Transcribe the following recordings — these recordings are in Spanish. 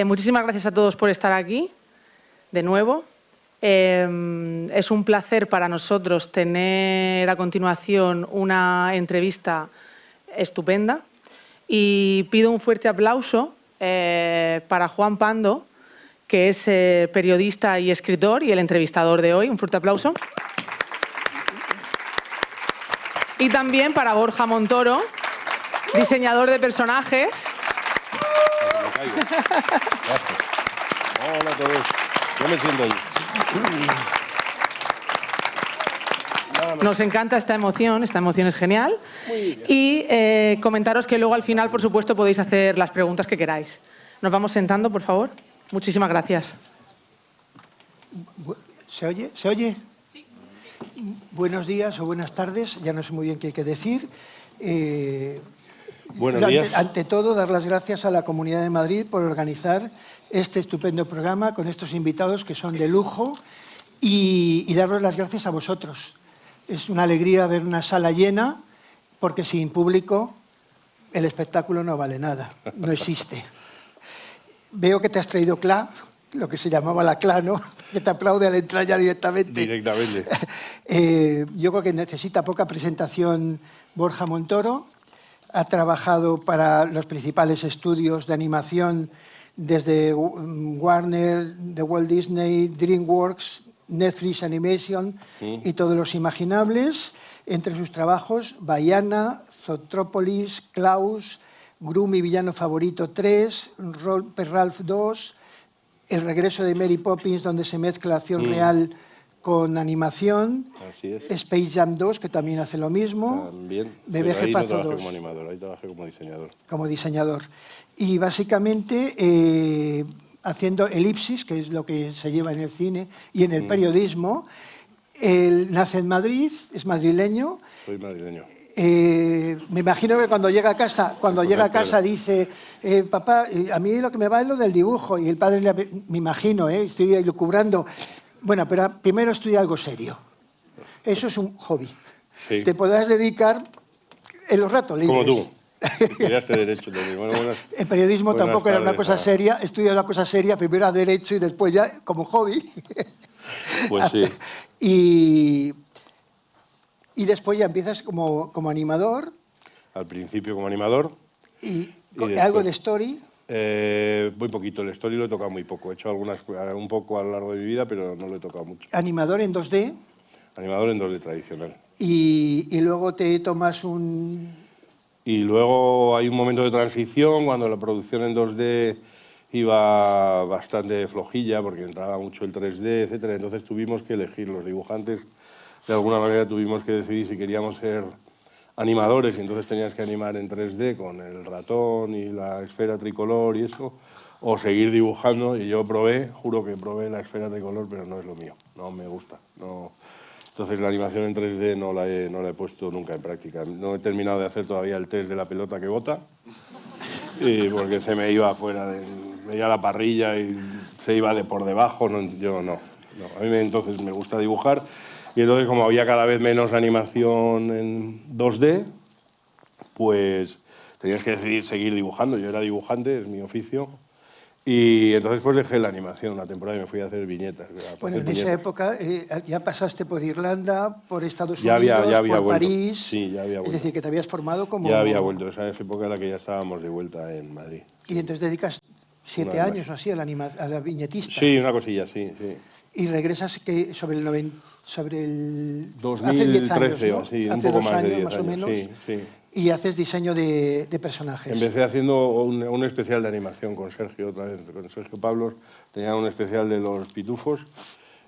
Muchísimas gracias a todos por estar aquí, de nuevo. Es un placer para nosotros tener a continuación una entrevista estupenda y pido un fuerte aplauso para Juan Pando, que es periodista y escritor y el entrevistador de hoy. Un fuerte aplauso. Y también para Borja Montoro, diseñador de personajes. Hola a todos. Yo me siento ahí. Nos encanta esta emoción es genial. Y comentaros que luego al final, por supuesto, podéis hacer las preguntas que queráis. Nos vamos sentando, por favor. Muchísimas gracias. ¿Se oye? ¿Se oye? Sí. Buenos días o buenas tardes, ya no sé muy bien qué hay que decir. Buenos días. Ante todo, dar las gracias a la Comunidad de Madrid por organizar este estupendo programa con estos invitados que son de lujo y daros las gracias a vosotros. Es una alegría ver una sala llena porque sin público el espectáculo no vale nada, no existe. Veo que te has traído CLA, lo que se llamaba la CLA, ¿no? Que te aplaude al entrar ya directamente. Directamente. Yo creo que necesita poca presentación Borja Montoro. Ha trabajado para los principales estudios de animación desde Warner, de Walt Disney, DreamWorks, Netflix Animation y todos los imaginables. Entre sus trabajos, Baiana, Zootropolis, Klaus, Gru, mi villano favorito 3, Ralph 2, El regreso de Mary Poppins, donde se mezcla acción real con animación. Así es. Space Jam 2, que también hace lo mismo. También. Bebé Pero ahí Jefazo no trabajé 2. como animador, ahí trabajé como diseñador. Como diseñador. Y básicamente haciendo elipsis, que es lo que se lleva en el cine y en el periodismo. Él nace en Madrid, es madrileño. Soy madrileño. Me imagino que cuando llega a casa dice, papá, a mí lo que me va es lo del dibujo. Y el padre, me imagino, estoy elucubrando. Bueno, pero primero estudia algo serio. Eso es un hobby. Sí. Te podrás dedicar en los ratos libres. Como tú. Estudiaste Derecho también. Bueno, el periodismo tampoco era una cosa tardes, seria. Estudia una cosa seria, primero a Derecho y después ya como hobby. Pues sí. Y después ya empiezas como animador. Al principio como animador. Y después, algo de story. Muy poquito. El story lo he tocado muy poco. He hecho un poco a lo largo de mi vida, pero no lo he tocado mucho. Animador en 2D. Animador en 2D tradicional. Y luego te tomas un... Y luego hay un momento de transición cuando la producción en 2D iba bastante flojilla porque entraba mucho el 3D, etcétera. Entonces tuvimos que elegir los dibujantes. De alguna manera tuvimos que decidir si queríamos ser animadores y entonces tenías que animar en 3D con el ratón y la esfera tricolor y eso, o seguir dibujando. Y yo juro que probé la esfera tricolor, pero no es lo mío, no me gusta. No. Entonces la animación en 3D no la he puesto nunca en práctica. No he terminado de hacer todavía el test de la pelota que bota, porque se me iba afuera, veía la parrilla y se iba de por debajo. Yo no. A mí entonces me gusta dibujar. Y entonces, como había cada vez menos animación en 2D, pues tenías que decidir seguir dibujando. Yo era dibujante, es mi oficio. Y entonces pues dejé la animación una temporada y me fui a hacer viñetas. Bueno, en esa época ya pasaste por Irlanda, por Estados ya Unidos, había por vuelto. París. Sí, ya había vuelto. Es decir, que te habías formado como... Ya había vuelto. Esa época en la que ya estábamos de vuelta en Madrid. Y entonces dedicas 7 años o así a la viñetista. Sí, una cosilla, sí. Y regresas sobre el 2013 o así, un poco más de 10 años, más o menos. Sí. Y haces diseño de personajes. Empecé haciendo un especial de animación con Sergio, otra vez, con Sergio Pablos. Tenía un especial de los pitufos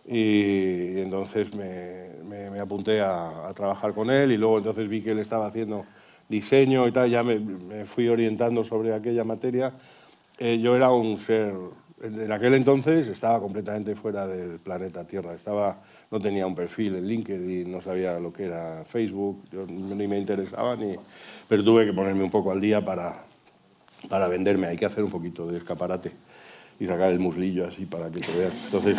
y entonces me apunté a trabajar con él y luego entonces vi que él estaba haciendo diseño y tal, ya me fui orientando sobre aquella materia. Yo era un ser... En aquel entonces estaba completamente fuera del planeta Tierra. No tenía un perfil en LinkedIn, no sabía lo que era Facebook, yo ni me interesaba, pero tuve que ponerme un poco al día para venderme. Hay que hacer un poquito de escaparate y sacar el muslillo así para que te veas. Entonces,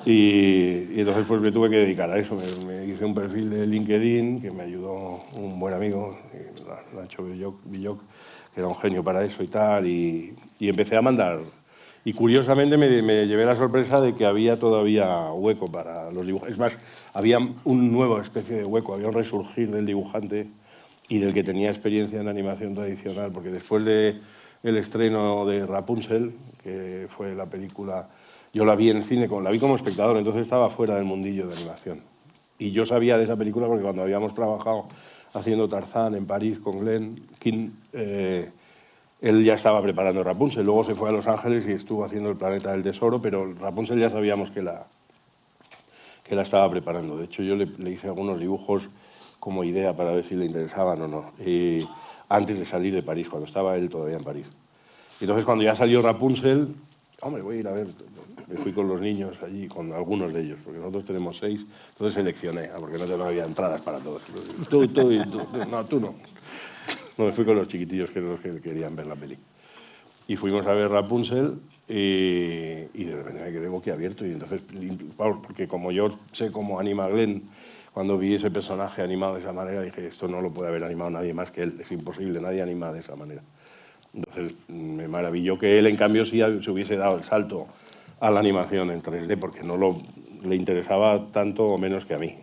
y entonces pues me tuve que dedicar a eso. Me hice un perfil de LinkedIn que me ayudó un buen amigo, Nacho Villoc, que era un genio para eso y tal, y empecé a mandar. Y curiosamente me llevé la sorpresa de que había todavía hueco para los dibujos. Es más, había un nuevo especie de hueco, había un resurgir del dibujante y del que tenía experiencia en animación tradicional, porque después del estreno de Rapunzel, que fue la película, yo la vi en el cine, la vi como espectador, entonces estaba fuera del mundillo de animación. Y yo sabía de esa película porque cuando habíamos trabajado haciendo Tarzán en París con Glenn King, él ya estaba preparando Rapunzel. Luego se fue a Los Ángeles y estuvo haciendo El planeta del tesoro, pero Rapunzel ya sabíamos que la estaba preparando. De hecho, yo le hice algunos dibujos como idea para ver si le interesaban o no, antes de salir de París, cuando estaba él todavía en París. Y entonces, cuando ya salió Rapunzel, hombre, voy a ir a ver. Me fui con los niños allí, con algunos de ellos, porque nosotros tenemos 6, entonces seleccioné, porque no había entradas para todos. Tú y tú. No, tú no. No, me fui con los chiquitillos, que eran los que querían ver la peli. Y fuimos a ver Rapunzel y de repente me quedé boquiabierto. Y entonces, porque como yo sé cómo anima Glenn, cuando vi ese personaje animado de esa manera, dije, esto no lo puede haber animado nadie más que él, es imposible, nadie anima de esa manera. Entonces me maravilló que él, en cambio, sí se hubiese dado el salto a la animación en 3D, porque no le interesaba tanto o menos que a mí.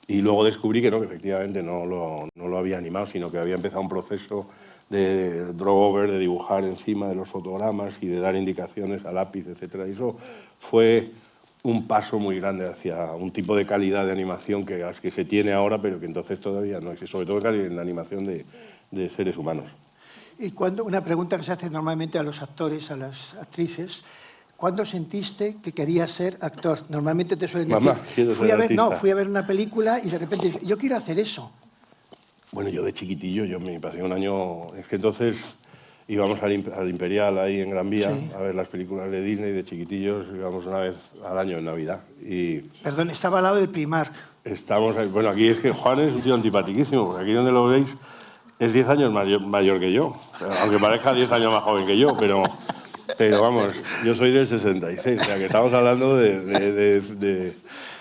Y luego descubrí que no, que efectivamente no lo había animado, sino que había empezado un proceso de draw-over, de dibujar encima de los fotogramas y de dar indicaciones a lápiz, etc. Y eso fue un paso muy grande hacia un tipo de calidad de animación que se tiene ahora, pero que entonces todavía no existe, sobre todo en la animación de seres humanos. Y una pregunta que se hace normalmente a los actores, a las actrices: ¿cuándo sentiste que querías ser actor? Normalmente te suelen decir, Mamá, quiero ser artista. fui a ver una película y de repente dices, yo quiero hacer eso. Bueno, yo de chiquitillo, me pasé un año, es que entonces íbamos al Imperial ahí en Gran Vía, Sí. a ver las películas de Disney, de chiquitillos íbamos una vez al año en Navidad. Y Perdón, estaba al lado del Primark. estamos ahí, bueno, aquí es que Juan es un tío antipatiquísimo, porque aquí donde lo veis es 10 años mayor que yo, aunque parezca 10 años más joven que yo, pero vamos, yo soy del 66, o sea que estamos hablando de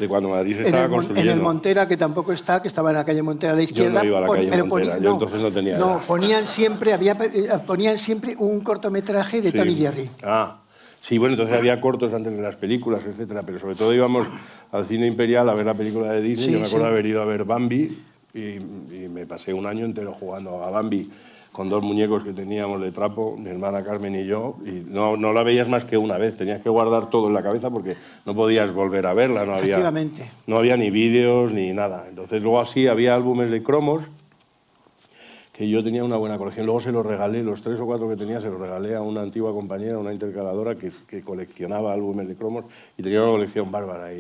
cuando Madrid se estaba construyendo. En el Montera, que tampoco está, que estaba en la calle Montera a la izquierda. Yo no iba a la calle Montera, yo entonces no tenía edad. Ponían siempre un cortometraje de Tom y Jerry. Ah, sí, bueno, entonces había cortos antes de las películas, etcétera, pero sobre todo íbamos al cine Imperial a ver la película de Disney. Yo me acuerdo de haber ido a ver Bambi y me pasé un año entero jugando a Bambi con 2 muñecos que teníamos de trapo, mi hermana Carmen y yo, y no la veías más que una vez, tenías que guardar todo en la cabeza porque no podías volver a verla, no había ni vídeos ni nada. Entonces luego así había álbumes de cromos, que yo tenía una buena colección, luego se los regalé, los 3 o 4 que tenía se los regalé a una antigua compañera, una intercaladora que coleccionaba álbumes de cromos y tenía una colección bárbara.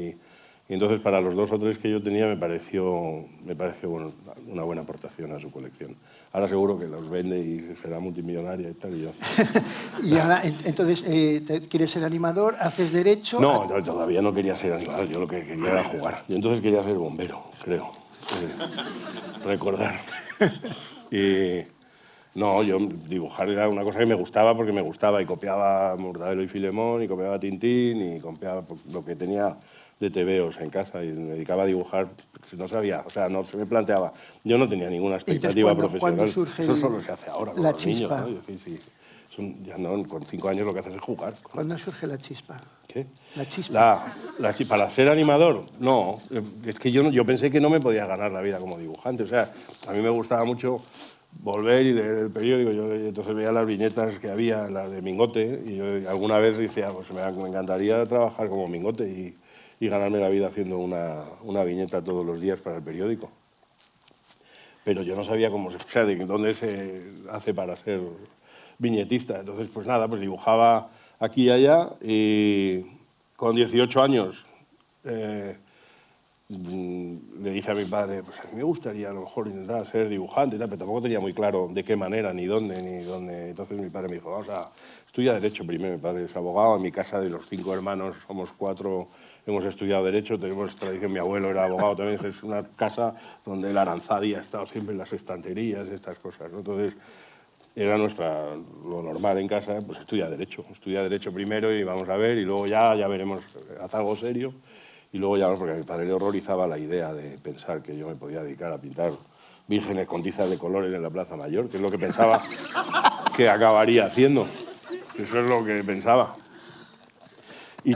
Y entonces para los 2 o 3 que yo tenía me pareció bueno, una buena aportación a su colección. Ahora seguro que los vende y será multimillonaria y tal, y yo. Y ahora, entonces, ¿quieres ser animador? ¿Haces derecho? No, yo todavía no quería ser animador, yo lo que quería era jugar. Yo entonces quería ser bombero, creo. Recordar. Y no, yo dibujar era una cosa que me gustaba porque me gustaba, y copiaba Mortadelo y Filemón, y copiaba Tintín, y copiaba lo que tenía de tebeos en casa, y me dedicaba a dibujar. No sabía, o sea, no se me planteaba. Yo no tenía ninguna expectativa profesional. Eso solo se hace ahora con los niños, ¿no? Sí. Ya no, con 5 años lo que haces es jugar. ¿Cuándo surge la chispa? ¿Qué? La chispa. La chispa. ¿Para ser animador? No. Es que yo pensé que no me podía ganar la vida como dibujante. O sea, a mí me gustaba mucho volver y leer el periódico. Yo entonces veía las viñetas que había, las de Mingote, y yo alguna vez decía, pues me encantaría trabajar como Mingote y ganarme la vida haciendo una viñeta todos los días para el periódico. Pero yo no sabía cómo de dónde se hace para ser viñetista. Entonces, pues nada, pues dibujaba aquí y allá, y con 18 años le dije a mi padre, pues a mí me gustaría a lo mejor intentar ser dibujante y tal, pero tampoco tenía muy claro de qué manera, ni dónde. Entonces mi padre me dijo, vamos a estudiar Derecho primero. Mi padre es abogado, en mi casa de los 5 hermanos somos 4, hemos estudiado Derecho, tenemos tradición, mi abuelo era abogado también, es una casa donde el Aranzadi ha estado siempre en las estanterías, estas cosas, ¿no? Entonces era lo normal en casa, pues estudia Derecho primero y vamos a ver, y luego ya veremos, haz algo serio, y luego ya, porque a mi padre le horrorizaba la idea de pensar que yo me podía dedicar a pintar vírgenes con tizas de colores en la Plaza Mayor, que es lo que pensaba que acabaría haciendo. Eso es lo que pensaba. Y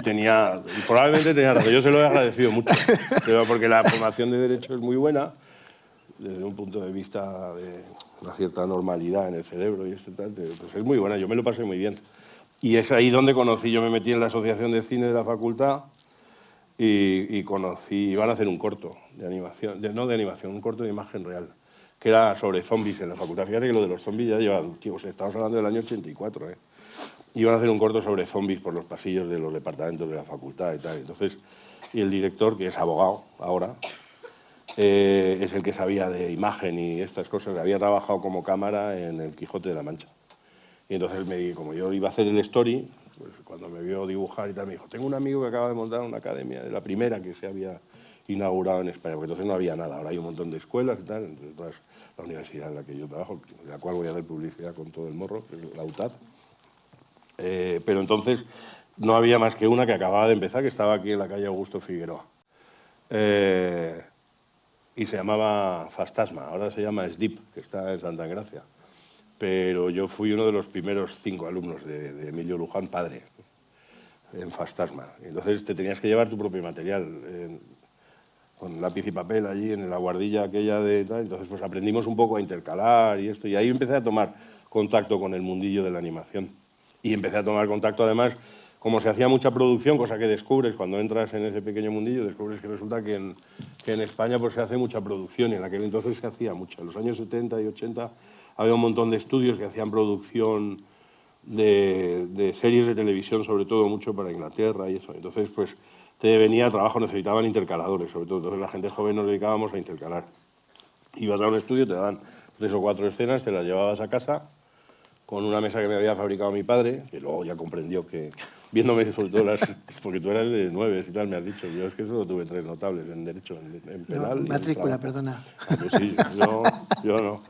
probablemente tenía razón. Yo se lo he agradecido mucho, pero porque la formación de Derecho es muy buena, desde un punto de vista de una cierta normalidad en el cerebro y esto tal, pues es muy buena, yo me lo pasé muy bien. Y es ahí donde conocí, yo me metí en la Asociación de Cine de la facultad y conocí, iban a hacer un corto de animación, no de animación, un corto de imagen real, que era sobre zombies en la facultad. Fíjate que lo de los zombies ya lleva, tío, estamos hablando del año 84, Iban a hacer un corto sobre zombies por los pasillos de los departamentos de la facultad y tal. Entonces, y el director, que es abogado ahora, es el que sabía de imagen y estas cosas, había trabajado como cámara en El Quijote de la Mancha. Y entonces, como yo iba a hacer el story, pues cuando me vio dibujar y tal, me dijo, tengo un amigo que acaba de montar una academia, de la primera que se había inaugurado en España, porque entonces no había nada, ahora hay un montón de escuelas y tal, entre todas la universidad en la que yo trabajo, de la cual voy a hacer publicidad con todo el morro, que es la UTAD. Pero entonces no había más que una que acababa de empezar, que estaba aquí en la calle Augusto Figueroa. Y se llamaba Fastasma, ahora se llama SDIP, que está en Santa Engracia. Pero yo fui uno de los primeros 5 alumnos de Emilio Luján, padre, en Fastasma. Entonces te tenías que llevar tu propio material, con lápiz y papel allí en la guardilla aquella de tal. Entonces pues aprendimos un poco a intercalar y esto, y ahí empecé a tomar contacto con el mundillo de la animación. Y empecé a tomar contacto, además, como se hacía mucha producción, cosa que descubres cuando entras en ese pequeño mundillo, descubres que resulta que en España pues, se hace mucha producción, y en aquel entonces se hacía mucha. En los años 70 y 80 había un montón de estudios que hacían producción de series de televisión, sobre todo mucho para Inglaterra y eso. Entonces, pues, te venía trabajo, necesitaban intercaladores, sobre todo. Entonces, la gente joven nos dedicábamos a intercalar. Ibas a un estudio, te daban 3 o 4 escenas, te las llevabas a casa, con una mesa que me había fabricado mi padre, que luego ya comprendió que, viéndome sobre todo porque tú eras de 9 y tal, me has dicho, yo es que solo tuve 3 notables en Derecho, en Penal No, y en matrícula, Trabajo. perdona. Pues sí, yo no.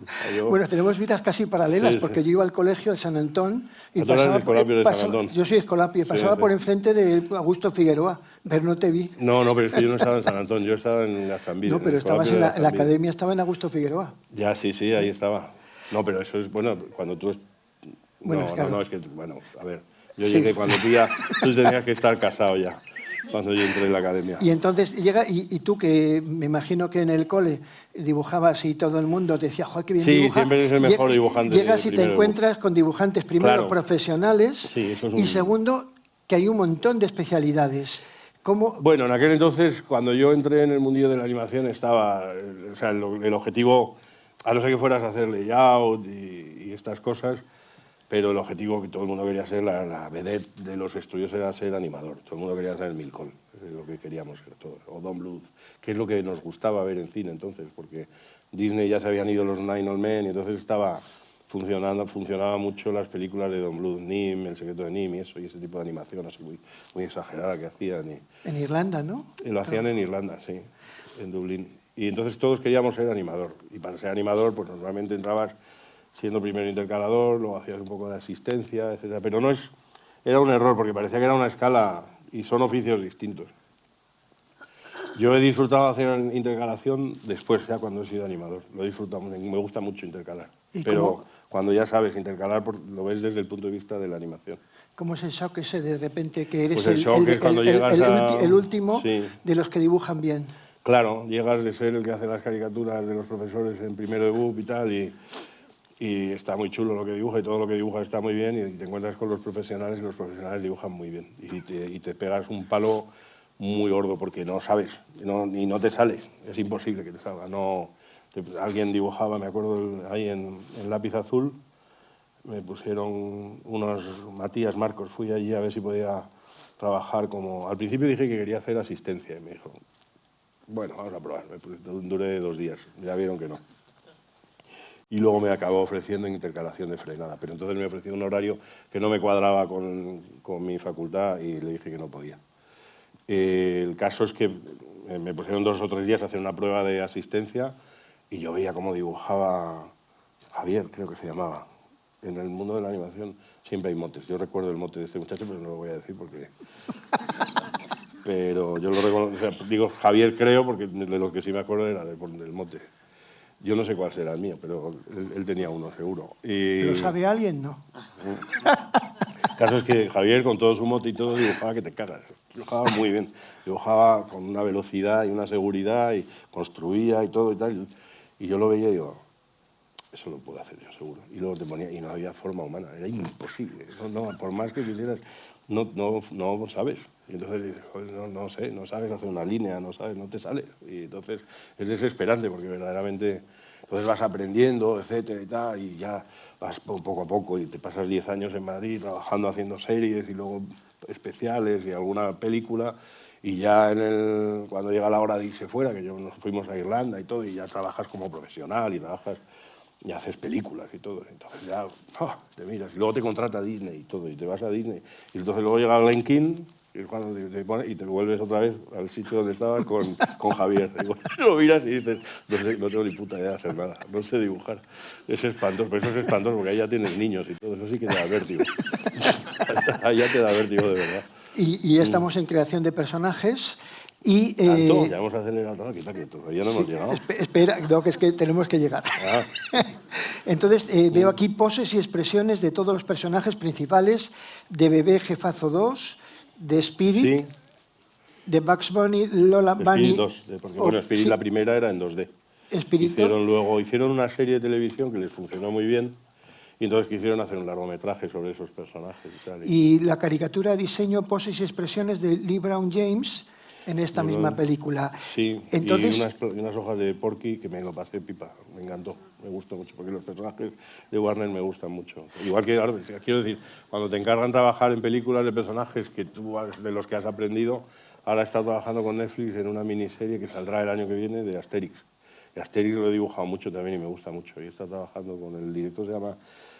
Bueno, tenemos vidas casi paralelas, Sí, porque sí. yo iba al colegio de San Antón y Tú eras de pasaba, Escolapio de San Antón. yo soy Escolapio, y Sí, pasaba sí. por enfrente de Augusto Figueroa, pero no te vi. No, pero es que yo no estaba en San Antón, yo estaba en Gaztambide, No, en el pero estabas Escolapio en de la Gaztambide. academia, estaba en Augusto Figueroa. Ya, sí, ahí estaba. No, pero eso es, bueno, cuando tú... Bueno, claro. No, es que, bueno, a ver, yo Sí. llegué cuando tú tenías que estar casado ya, cuando yo entré en la academia. Y entonces llega, y tú que me imagino que en el cole dibujabas y todo el mundo te decía, joder, qué bien Sí, dibuja. siempre eres el mejor dibujante de Llegas y te primero de BUP. encuentras con dibujantes, primero Claro. profesionales, Sí, eso es y segundo, que hay un montón de especialidades. ¿Cómo? Bueno, en aquel entonces, cuando yo entré en el mundillo de la animación, estaba, o sea, el objetivo, a no ser que fueras a hacer layout y estas cosas, pero el objetivo que todo el mundo quería ser, la vedette de los estudios era ser animador. Todo el mundo quería ser el Milcol, es lo que queríamos ser todos, o Don Bluth, que es lo que nos gustaba ver en cine entonces, porque Disney ya se habían ido los Nine Old Men y entonces funcionaba mucho las películas de Don Bluth, Nim, El secreto de Nim y eso, y ese tipo de animación así muy exagerada que hacían. En Irlanda, ¿no? Y lo hacían en Irlanda, sí, en Dublín. Y entonces todos queríamos ser animador. Y para ser animador, pues normalmente entrabas siendo primero intercalador, luego hacías un poco de asistencia, etcétera. Pero era un error, porque parecía que era una escala y son oficios distintos. Yo he disfrutado de hacer intercalación después, ya cuando he sido animador. Lo he disfrutado, me gusta mucho intercalar. Pero cuando ya sabes intercalar, lo ves desde el punto de vista de la animación. ¿Cómo es el shock ese de repente que eres Pues el shock es cuando llegas el último sí. de los que dibujan bien? Claro, llegas de ser el que hace las caricaturas de los profesores en primero de BUP y tal, y está muy chulo lo que dibuja y todo lo que dibuja está muy bien, y te encuentras con los profesionales y los profesionales dibujan muy bien. Y te pegas un palo muy gordo porque no sabes, y no te sale, es imposible que te salga. Alguien dibujaba, me acuerdo, ahí en lápiz azul, me pusieron unos Matías Marcos, fui allí a ver si podía trabajar como... Al principio dije que quería hacer asistencia y me dijo, bueno, vamos a probar. Duré 2 días, ya vieron que no. Y luego me acabó ofreciendo intercalación de frenada, pero entonces me ofreció un horario que no me cuadraba con mi facultad y le dije que no podía. El caso es que me pusieron 2 o 3 días a hacer una prueba de asistencia y yo veía cómo dibujaba Javier, creo que se llamaba. En el mundo de la animación siempre hay motes. Yo recuerdo el mote de este muchacho, pero no lo voy a decir porque... Pero yo lo reconozco, o sea, digo Javier creo, porque de lo que sí me acuerdo era del mote. Yo no sé cuál será el mío, pero él tenía uno seguro. Y ¿Lo sabe alguien? No. el caso es que Javier, con todo su mote y todo, dibujaba que te cagas. Dibujaba muy bien. Dibujaba con una velocidad y una seguridad y construía y todo y tal. Y yo lo veía y digo, eso lo puedo hacer yo seguro. Y luego te ponía, y no había forma humana, era imposible. No, por más que quisieras, no sabes. Y entonces dices, joder, no sé, no sabes hacer una línea, no sabes, no te sale. Y entonces es desesperante porque verdaderamente, entonces vas aprendiendo, etcétera y tal, y ya vas poco a poco y te pasas 10 años en Madrid trabajando, haciendo series y luego especiales y alguna película. Y ya cuando llega la hora de irse fuera, que nos fuimos a Irlanda y todo, y ya trabajas como profesional y trabajas y haces películas y todo. Entonces ya te miras. Y luego te contrata Disney y todo, y te vas a Disney. Y entonces luego llega Glen King, y es cuando te pones, y te vuelves otra vez al sitio donde estabas con Javier. Y lo miras y dices, no tengo ni puta idea de hacer nada, no sé dibujar. Es espantoso, pero eso es espantoso porque ahí ya tienes niños y todo, eso sí que te da vértigo. Ahí ya te da vértigo de verdad. Y ya estamos en creación de personajes. Y, ¿Tanto? Ya hemos acelerado todo, quita que todavía no hemos llegado. Espera, no, que es que tenemos que llegar. Ah. Entonces, veo aquí poses y expresiones de todos los personajes principales de Bebé Jefazo 2, de Spirit, Sí. de Bugs Bunny, Lola Bunny. Spirit 2, porque bueno, Spirit sí, la primera era en 2D. Spirit 2. Hicieron una serie de televisión que les funcionó muy bien y entonces quisieron hacer un largometraje sobre esos personajes y tal. Y la caricatura, diseño, poses y expresiones de Lee Brown James en esta misma película. Sí, Entonces, y unas hojas de Porky que me lo pasé pipa, me encantó, me gustó mucho, porque los personajes de Warner me gustan mucho. Igual que, quiero decir, cuando te encargan trabajar en películas de personajes de los que has aprendido, ahora he estado trabajando con Netflix en una miniserie que saldrá el año que viene de Asterix. Y Asterix lo he dibujado mucho también y me gusta mucho. Y he estado trabajando con el director, se llama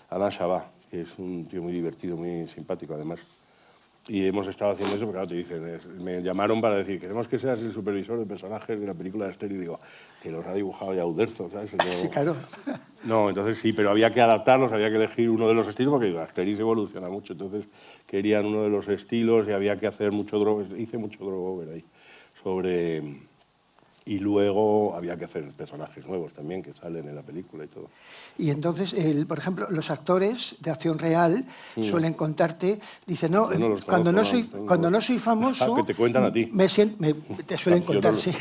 Alain Chabat, que es un tío muy divertido, muy simpático además. Y hemos estado haciendo eso, porque claro, te dicen, me llamaron para decir, queremos que seas el supervisor de personajes de la película de Asterix. Y digo, que los ha dibujado ya Uderzo, ¿sabes? sí, claro. No, entonces sí, pero había que adaptarlos, había que elegir uno de los estilos, porque digo, Asterix evoluciona mucho, entonces querían uno de los estilos y había que hacer mucho hice mucho over ahí, sobre... Y luego había que hacer personajes nuevos también que salen en la película y todo. Y entonces, por ejemplo, los actores de acción real suelen contarte, dicen, no, cuando no soy famoso, que te cuentan a ti. Te suelen contar, sí.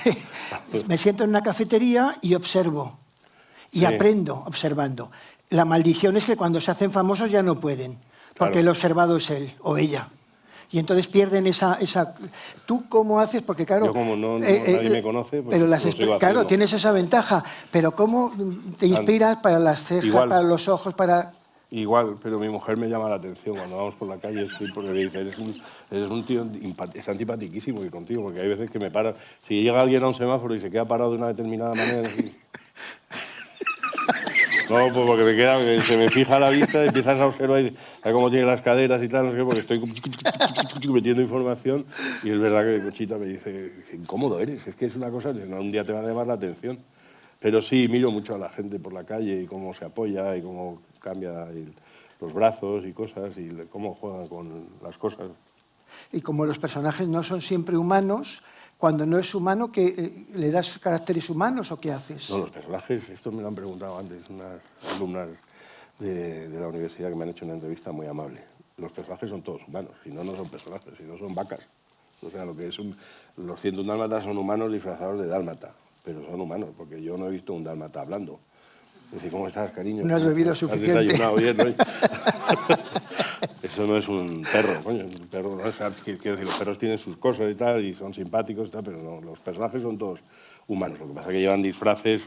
Me siento en una cafetería y observo. Y aprendo observando. La maldición es que cuando se hacen famosos ya no pueden, porque el observado es él o ella. Y entonces pierden esa... ¿Tú cómo haces? Porque claro... Yo como nadie me conoce, pues pero claro, tienes esa ventaja. Pero ¿cómo te inspiras para las cejas, para los ojos, para...? Igual, pero mi mujer me llama la atención cuando vamos por la calle, porque me dice, eres un tío, está antipatiquísimo y contigo, porque hay veces que me para... Si llega alguien a un semáforo y se queda parado de una determinada manera... Así, no, pues porque se me fija la vista y empiezas a observar y a cómo tiene las caderas y tal, no sé qué, porque estoy metiendo información y es verdad que Conchita me dice, incómodo eres, es que es una cosa, un día te va a llamar la atención. Pero sí, miro mucho a la gente por la calle y cómo se apoya y cómo cambia los brazos y cosas y cómo juegan con las cosas. Y como los personajes no son siempre humanos, cuando no es humano, ¿le das caracteres humanos o qué haces? No, los personajes, esto me lo han preguntado antes unas alumnas de la universidad que me han hecho una entrevista muy amable. Los personajes son todos humanos, si no, no son personajes, si no son vacas. O sea, los 101 dálmatas son humanos disfrazados de dálmata, pero son humanos, porque yo no he visto un dálmata hablando. Es decir, ¿cómo estás, cariño? No has bebido suficiente. ¿Has desayunado bien, no? Eso no es un perro, coño. Un perro, ¿no? O sea, quiero decir, los perros tienen sus cosas y tal, y son simpáticos y tal, pero no, los personajes son todos humanos. Lo que pasa es que llevan disfraces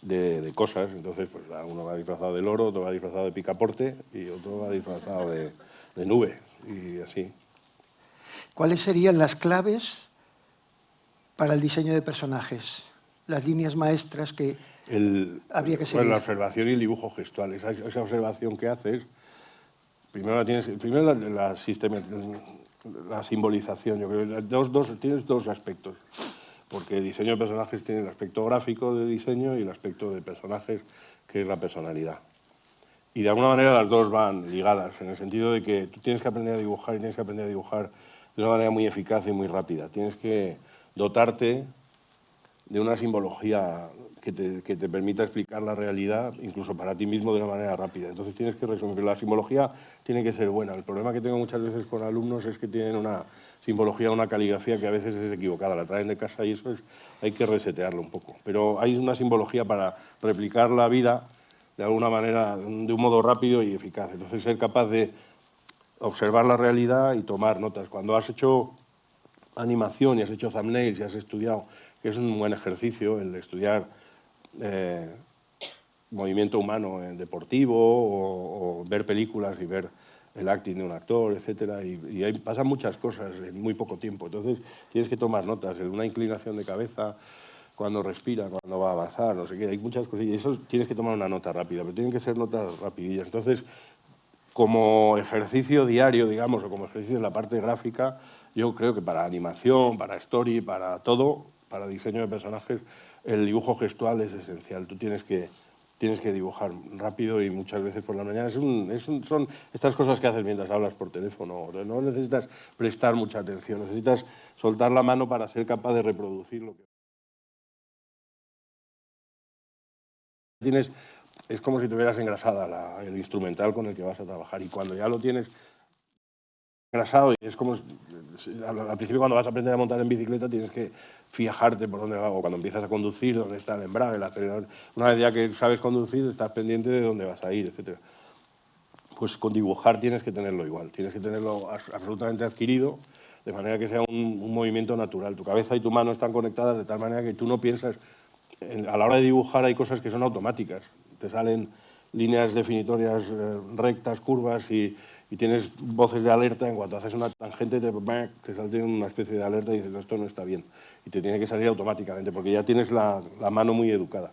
de cosas, entonces pues uno va disfrazado de loro, otro va disfrazado de picaporte y otro va disfrazado de nube, y así. ¿Cuáles serían las claves para el diseño de personajes? Las líneas maestras que habría que seguir. Bueno, la observación y el dibujo gestual. Esa observación que haces, primero la simbolización. Yo creo que tienes dos aspectos. Porque el diseño de personajes tiene el aspecto gráfico de diseño y el aspecto de personajes, que es la personalidad. Y de alguna manera las dos van ligadas, en el sentido de que tú tienes que aprender a dibujar y tienes que aprender a dibujar de una manera muy eficaz y muy rápida. Tienes que dotarte de una simbología que te permita explicar la realidad, incluso para ti mismo, de una manera rápida. Entonces tienes que resumir. La simbología tiene que ser buena. El problema que tengo muchas veces con alumnos es que tienen una simbología, una caligrafía que a veces es equivocada. La traen de casa y eso hay que resetearlo un poco. Pero hay una simbología para replicar la vida de alguna manera, de un modo rápido y eficaz. Entonces ser capaz de observar la realidad y tomar notas. Cuando has hecho animación y has hecho thumbnails y has estudiado, que es un buen ejercicio el estudiar movimiento humano deportivo o ver películas y ver el acting de un actor, etcétera, y ahí pasan muchas cosas en muy poco tiempo. Entonces tienes que tomar notas, una inclinación de cabeza, cuando respira, cuando va a avanzar, no sé qué, hay muchas cosillas. Y eso tienes que tomar una nota rápida, pero tienen que ser notas rapidillas. Entonces, como ejercicio diario, digamos, o como ejercicio en la parte gráfica, yo creo que para animación, para story, para todo, para diseño de personajes, el dibujo gestual es esencial. Tú tienes que dibujar rápido y muchas veces por la mañana. Son estas cosas que haces mientras hablas por teléfono. No necesitas prestar mucha atención, necesitas soltar la mano para ser capaz de reproducir lo que tienes. Es como si tuvieras engrasada el instrumental con el que vas a trabajar, y cuando ya lo tienes engrasado, y es como al principio cuando vas a aprender a montar en bicicleta tienes que fijarte por dónde va, o cuando empiezas a conducir, dónde está el embrague, el acelerador. Una vez ya que sabes conducir, estás pendiente de dónde vas a ir, etcétera. Pues con dibujar tienes que tenerlo igual, tienes que tenerlo absolutamente adquirido, de manera que sea un movimiento natural. Tu cabeza y tu mano están conectadas de tal manera que tú no piensas. A la hora de dibujar hay cosas que son automáticas. Te salen líneas definitorias rectas, curvas, y tienes voces de alerta. En cuanto haces una tangente te salte una especie de alerta y dices, no, esto no está bien. Y te tiene que salir automáticamente porque ya tienes la mano muy educada.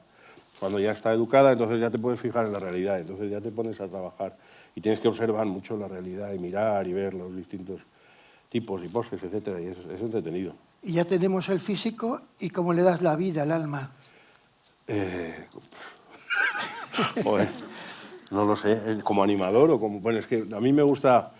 Cuando ya está educada, entonces ya te puedes fijar en la realidad, entonces ya te pones a trabajar y tienes que observar mucho la realidad y mirar y ver los distintos tipos y poses, etcétera, y es entretenido. Y ya tenemos el físico, ¿y cómo le das la vida al alma? Joder, no lo sé, como animador o como... Bueno, es que a mí me gusta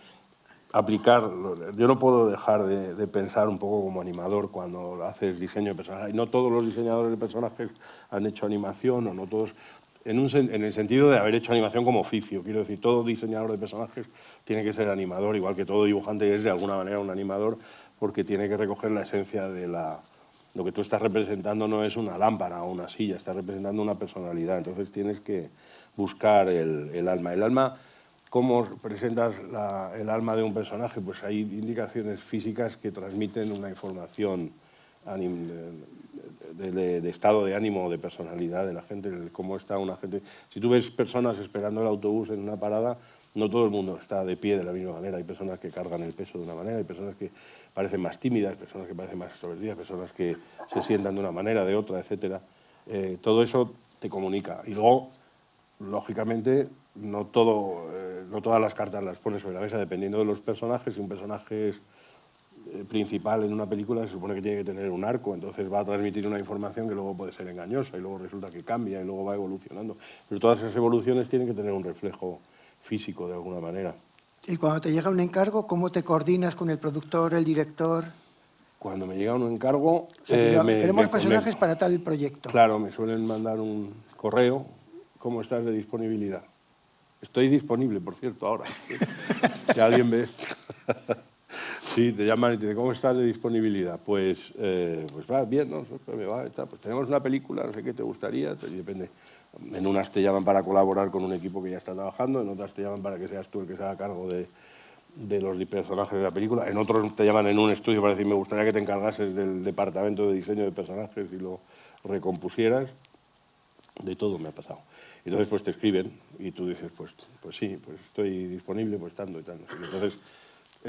aplicar, yo no puedo dejar de pensar un poco como animador cuando haces diseño de personajes. No todos los diseñadores de personajes han hecho animación, o no todos, en el sentido de haber hecho animación como oficio. Quiero decir, todo diseñador de personajes tiene que ser animador, igual que todo dibujante es de alguna manera un animador, porque tiene que recoger la esencia de lo que tú estás representando. No es una lámpara o una silla, estás representando una personalidad, entonces tienes que buscar el alma. El alma, ¿cómo presentas el alma de un personaje? Pues hay indicaciones físicas que transmiten una información de estado de ánimo o de personalidad de la gente, cómo está una gente. Si tú ves personas esperando el autobús en una parada, no todo el mundo está de pie de la misma manera. Hay personas que cargan el peso de una manera, hay personas que parecen más tímidas, personas que parecen más extrovertidas, personas que se sientan de una manera, de otra, etcétera. Todo eso te comunica. Y luego, lógicamente, no todas las cartas las pones sobre la mesa, dependiendo de los personajes. Si un personaje es principal en una película, se supone que tiene que tener un arco, entonces va a transmitir una información que luego puede ser engañosa y luego resulta que cambia y luego va evolucionando. Pero todas esas evoluciones tienen que tener un reflejo físico de alguna manera. Y cuando te llega un encargo, ¿cómo te coordinas con el productor, el director? Cuando me llega un encargo... O sea, queremos personajes para tal proyecto. Claro, me suelen mandar un correo. ¿Cómo estás de disponibilidad? Estoy disponible, por cierto, ahora. Si alguien ve... Sí, te llaman y te dicen, ¿cómo estás de disponibilidad? Pues va bien, ¿no? Pues tenemos una película, no sé qué te gustaría, y depende. En unas te llaman para colaborar con un equipo que ya está trabajando, en otras te llaman para que seas tú el que se haga cargo de los personajes de la película, en otros te llaman en un estudio para decir, me gustaría que te encargases del departamento de diseño de personajes y lo recompusieras. De todo me ha pasado. Entonces pues te escriben y tú dices, pues sí, pues estoy disponible, pues tanto y tal. Entonces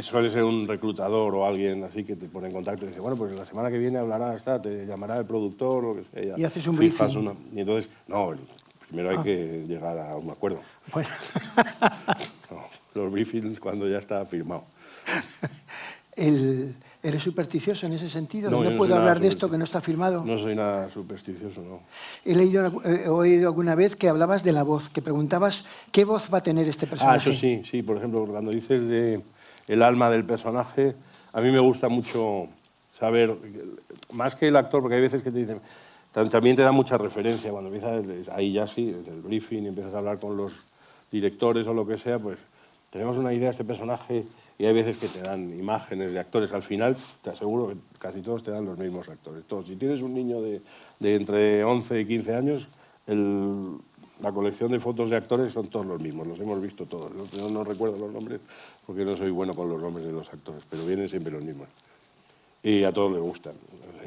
suele ser un reclutador o alguien así que te pone en contacto y dice, bueno, pues la semana que viene te llamará el productor o lo que sea. Y haces un briefing. Y entonces, no, primero hay que llegar a un acuerdo. Bueno. No, los briefings cuando ya está firmado. ¿Eres supersticioso en ese sentido? No, ¿No puedo hablar de esto que no está firmado? No soy nada supersticioso, no. He oído alguna vez que hablabas de la voz, que preguntabas qué voz va a tener este personaje. Eso sí, por ejemplo, cuando dices de el alma del personaje, a mí me gusta mucho saber, más que el actor, porque hay veces que te dicen, también te da mucha referencia. Cuando empiezas, ahí ya sí, en el briefing, empiezas a hablar con los directores o lo que sea, pues tenemos una idea de este personaje y hay veces que te dan imágenes de actores. Al final, te aseguro que casi todos te dan los mismos actores. Todos. Si tienes un niño de entre 11 y 15 años, la colección de fotos de actores son todos los mismos, los hemos visto todos. Yo no recuerdo los nombres porque no soy bueno con los nombres de los actores, pero vienen siempre los mismos. Y a todos les gustan,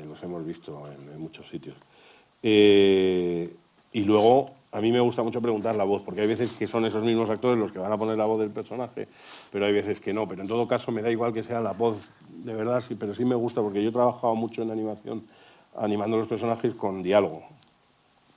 los hemos visto en muchos sitios. Y luego, a mí me gusta mucho preguntar la voz, porque hay veces que son esos mismos actores los que van a poner la voz del personaje, pero hay veces que no. Pero en todo caso me da igual que sea la voz de verdad, sí, pero sí me gusta, porque yo he trabajado mucho en animación, animando los personajes con diálogo.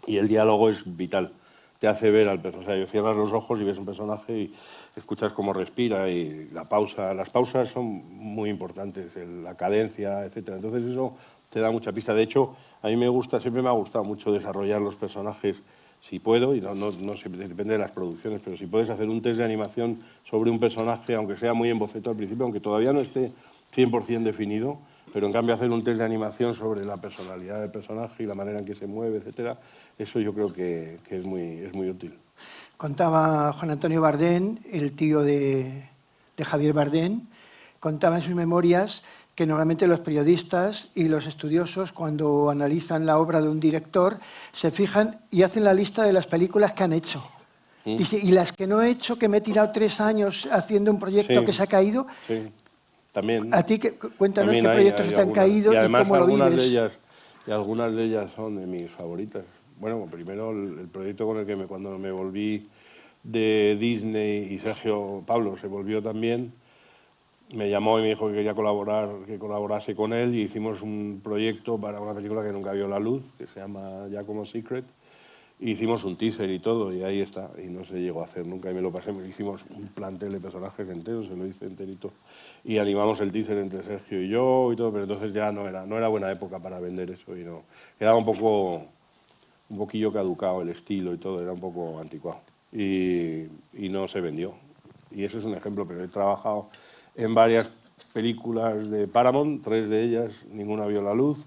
Y el diálogo es vital. Te hace ver al personaje. O sea, cierras los ojos y ves un personaje y escuchas cómo respira y la pausa. Las pausas son muy importantes, la cadencia, etcétera. Entonces eso te da mucha pista. De hecho, a mí me gusta, siempre me ha gustado mucho desarrollar los personajes, si puedo, y no depende de las producciones, pero si puedes hacer un test de animación sobre un personaje, aunque sea muy en boceto al principio, aunque todavía no esté 100% definido, pero en cambio hacer un test de animación sobre la personalidad del personaje y la manera en que se mueve, etcétera, eso yo creo que es muy útil. Contaba Juan Antonio Bardén, el tío de Javier Bardem, contaba en sus memorias que normalmente los periodistas y los estudiosos, cuando analizan la obra de un director, se fijan y hacen la lista de las películas que han hecho. Dice, y las que no he hecho, que me he tirado 3 años haciendo un proyecto que se ha caído. Sí, también. A ti, cuéntanos también qué proyectos se te han caído y cómo lo vives. Y algunas de ellas son de mis favoritas. Bueno, primero el proyecto con el que cuando me volví de Disney y Sergio Pablo se volvió también, me llamó y me dijo que quería que colaborase con él y hicimos un proyecto para una película que nunca vio la luz, que se llama Giacomo Secret. Y hicimos un teaser y todo, y ahí está, y no se llegó a hacer nunca, y me lo pasé, hicimos un plantel de personajes enteros, se lo hice enterito, y animamos el teaser entre Sergio y yo y todo, pero entonces ya no era buena época para vender eso, y no, quedaba un poquillo caducado el estilo y todo, era un poco anticuado, y no se vendió. Y ese es un ejemplo, pero he trabajado en varias películas de Paramount, 3 de ellas, ninguna vio la luz.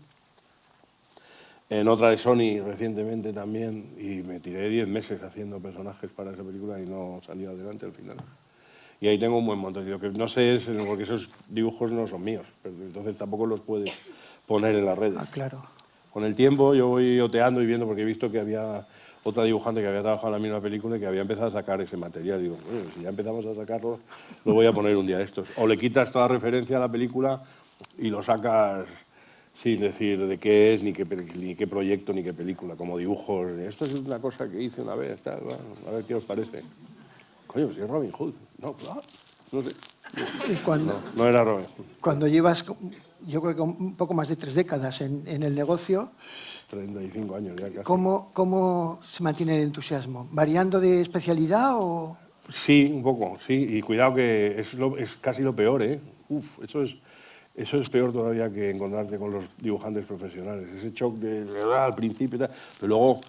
En otra de Sony recientemente también, y me tiré 10 meses haciendo personajes para esa película y no salió adelante al final. Y ahí tengo un buen montón. Lo que no sé es, porque esos dibujos no son míos, pero entonces tampoco los puedes poner en las redes. Ah, claro. Con el tiempo yo voy oteando y viendo, porque he visto que había otra dibujante que había trabajado en la misma película y que había empezado a sacar ese material. Digo, si ya empezamos a sacarlo, lo voy a poner un día de estos. O le quitas toda referencia a la película y lo sacas sin decir de qué es, ni qué proyecto, ni qué película, como dibujos. Esto es una cosa que hice una vez, tal, bueno, a ver qué os parece. Coño, si es Robin Hood. No, claro, no sé. No era Robin Hood. Cuando llevas, yo creo que un poco más de 3 décadas en el negocio, 35 años ya casi. ¿Cómo se mantiene el entusiasmo? ¿Variando de especialidad o...? Sí, un poco, sí. Y cuidado que es casi lo peor, ¿eh? Eso es peor todavía que encontrarte con los dibujantes profesionales. Ese shock de verdad al principio y tal, pero luego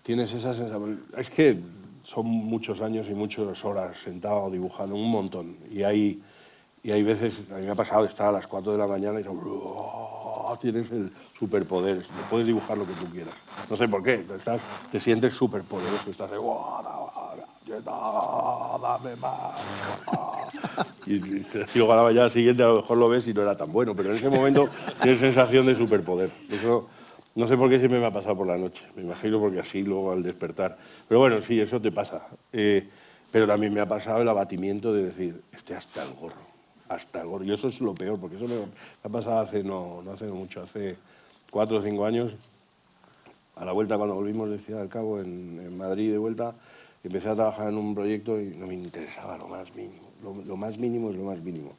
tienes esa sensación. Es que son muchos años y muchas horas sentado dibujando, un montón. Y hay veces, a mí me ha pasado de estar a las 4 de la mañana y tienes el superpoder, puedes dibujar lo que tú quieras. No sé por qué, te sientes superpoderoso, estás de dame más. Y luego a la mañana siguiente a lo mejor lo ves y no era tan bueno, pero en ese momento tienes sensación de superpoder. Eso no sé por qué siempre me ha pasado por la noche, me imagino porque así luego al despertar. Pero bueno, sí, eso te pasa. Pero también me ha pasado el abatimiento de decir, hasta el gorro. Y eso es lo peor, porque eso me ha pasado no hace mucho, hace 4 o 5 años, a la vuelta cuando volvimos de Ciudad del Cabo, en Madrid de vuelta, empecé a trabajar en un proyecto y no me interesaba lo más mínimo. Lo más mínimo es lo más mínimo.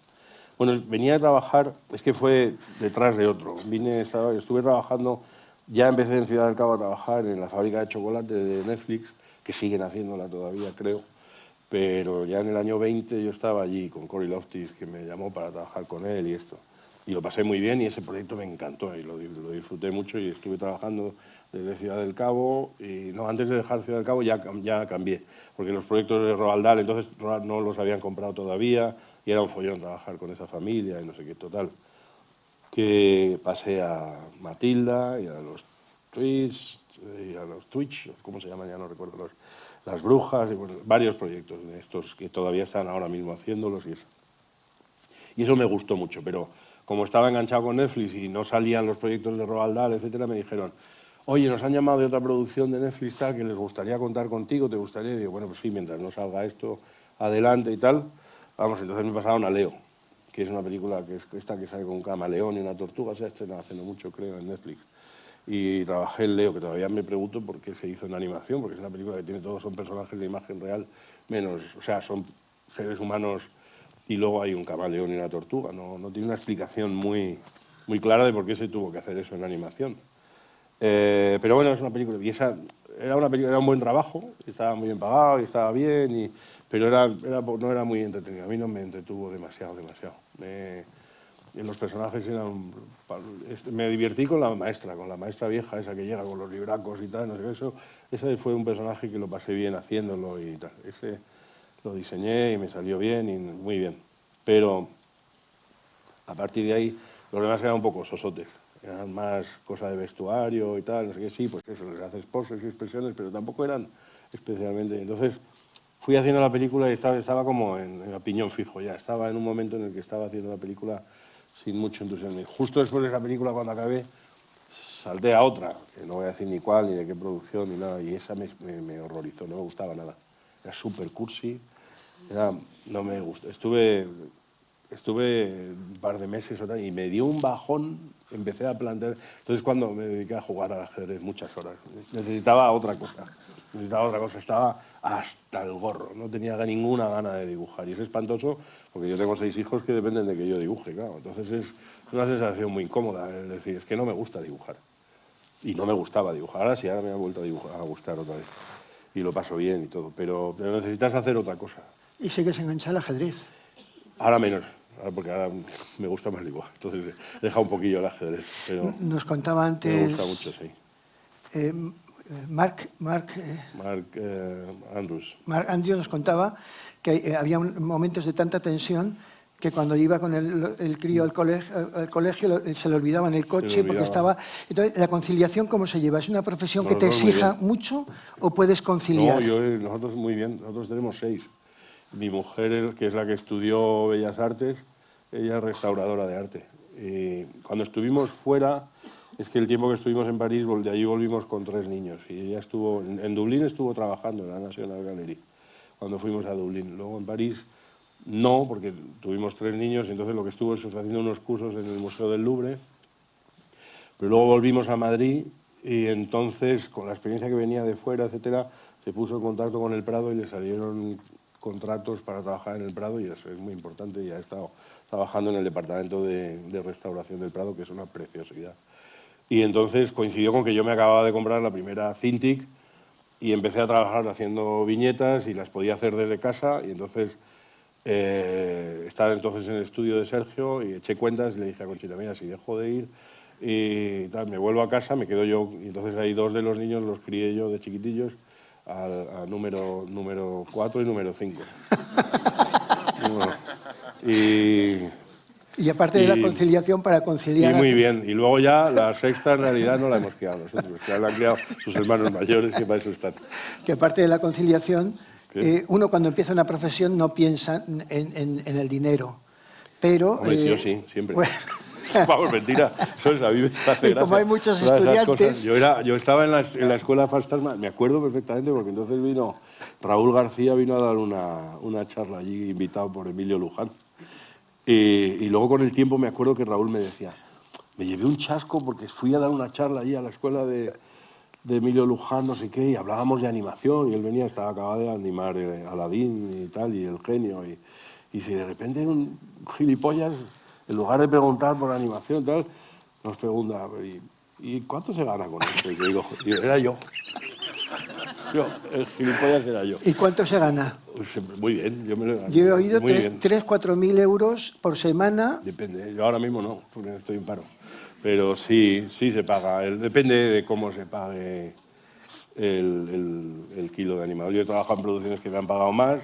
Bueno, venía a trabajar, es que fue detrás de otro. Estuve trabajando, ya empecé en Ciudad del Cabo a trabajar en la fábrica de chocolate de Netflix, que siguen haciéndola todavía, creo. Pero ya en el año 20 yo estaba allí con Cory Loftis, que me llamó para trabajar con él y esto. Y lo pasé muy bien y ese proyecto me encantó y lo disfruté mucho y estuve trabajando desde Ciudad del Cabo. Y no, antes de dejar Ciudad del Cabo ya cambié, porque los proyectos de Roald Dahl entonces no los habían comprado todavía y era un follón trabajar con esa familia y no sé qué, total. Que pasé a Matilda y a los Twitch, a los Twitch, ¿cómo se llaman? Ya no recuerdo, las brujas, y bueno, varios proyectos de estos que todavía están ahora mismo haciéndolos y eso. Y eso me gustó mucho, pero como estaba enganchado con Netflix y no salían los proyectos de Roald Dahl, etcétera, me dijeron, oye, nos han llamado de otra producción de Netflix tal, que les gustaría contar contigo, ¿te gustaría? Y digo, bueno, pues sí, mientras no salga esto adelante y tal. Vamos, entonces me pasaron a Leo, que es una película que es esta que sale con un camaleón y una tortuga, se ha estrenado hace no mucho, creo, en Netflix. Y trabajé en Leo, que todavía me pregunto por qué se hizo en animación, porque es una película que tiene todos, son personajes de imagen real, menos, o sea, son seres humanos y luego hay un camaleón y una tortuga. No tiene una explicación muy clara de por qué se tuvo que hacer eso en animación. Pero bueno, es una película, y esa era un buen trabajo, estaba muy bien pagado y estaba bien, pero no era muy entretenido. A mí no me entretuvo demasiado. Los personajes me divertí con la maestra vieja esa que llega con los libracos y tal, no sé qué, eso. Ese fue un personaje que lo pasé bien haciéndolo y tal. Ese lo diseñé y me salió bien y muy bien. Pero a partir de ahí, los demás eran un poco sosotes. Eran más cosa de vestuario y tal, no sé qué, sí, pues eso, les haces poses y expresiones, pero tampoco eran especialmente. Entonces, fui haciendo la película y estaba como en piñón fijo ya. Estaba en un momento en el que estaba haciendo la película sin mucho entusiasmo. Y justo después de esa película, cuando acabé, salté a otra, que no voy a decir ni cuál, ni de qué producción, ni nada, y esa me horrorizó, no me gustaba nada. Era súper cursi, no me gustó. Estuve un par de meses o tal, y me dio un bajón, empecé a plantear. Entonces, cuando me dediqué a jugar al ajedrez muchas horas, necesitaba otra cosa, estaba hasta el gorro, no tenía ninguna gana de dibujar. Y es espantoso, porque yo tengo 6 hijos que dependen de que yo dibuje, claro. Entonces es una sensación muy incómoda, es decir, es que no me gusta dibujar. Y no me gustaba dibujar, ahora sí, ahora me ha vuelto a gustar otra vez. Y lo paso bien y todo, pero necesitas hacer otra cosa. ¿Y sigues enganchado al ajedrez? Ahora menos, porque ahora me gusta más dibujar, entonces he dejado un poquillo el ajedrez, pero Nos contaba antes me gusta mucho, sí. Mark Andrews. Mark Andrews nos contaba que había momentos de tanta tensión que cuando iba con el crío al colegio se le olvidaba en el coche porque estaba... Entonces, ¿la conciliación cómo se lleva? ¿Es una profesión que te exija mucho o puedes conciliar? No, nosotros muy bien, nosotros tenemos 6. Mi mujer, que es la que estudió Bellas Artes, ella es restauradora de arte. Y cuando estuvimos fuera, es que el tiempo que estuvimos en París, de allí volvimos con 3 niños. Y ella estuvo, en Dublín estuvo trabajando en la National Gallery, cuando fuimos a Dublín. Luego en París no, porque tuvimos 3 niños, y entonces lo que estuvo es haciendo unos cursos en el Museo del Louvre. Pero luego volvimos a Madrid y entonces, con la experiencia que venía de fuera, etcétera, se puso en contacto con el Prado y le salieron contratos para trabajar en el Prado, y eso es muy importante, y ha estado trabajando en el departamento de restauración del Prado, que es una preciosidad. Y entonces coincidió con que yo me acababa de comprar la primera Cintiq y empecé a trabajar haciendo viñetas y las podía hacer desde casa, y entonces estaba entonces en el estudio de Sergio y eché cuentas y le dije a Conchita, mira, si dejo de ir y tal, me vuelvo a casa, me quedo yo, y entonces hay 2 de los niños los crié yo de chiquitillos, a número 4 y número 5. Y aparte de la conciliación, para conciliar... Y muy bien. Y luego ya la sexta en realidad no la hemos criado nosotros, que la han criado sus hermanos mayores, que para eso están. Que aparte de la conciliación, uno cuando empieza una profesión no piensa en el dinero. Pero... Hombre, yo sí, siempre. Bueno. Vamos, mentira. Eso es, a mí me hace gracia. Y como hay muchos estudiantes... Yo estaba en la escuela Fantasma, me acuerdo perfectamente, porque entonces vino Raúl García, vino a dar una charla allí, invitado por Emilio Luján. Y luego con el tiempo me acuerdo que Raúl me decía, me llevé un chasco porque fui a dar una charla allí a la escuela de Emilio Luján, no sé qué, y hablábamos de animación, y él venía, acababa de animar Aladín y tal, y El Genio, y si de repente un gilipollas, en lugar de preguntar por animación y tal, nos pregunta, ¿y cuánto se gana con esto? Y yo digo, era yo. El gilipollas era yo. ¿Y cuánto se gana? Pues, muy bien, yo me lo he ganado. Yo he oído 3.000-4.000 euros por semana. Depende, yo ahora mismo no, porque estoy en paro. Pero sí se paga. Depende de cómo se pague el kilo de animador. Yo he trabajado en producciones que me han pagado más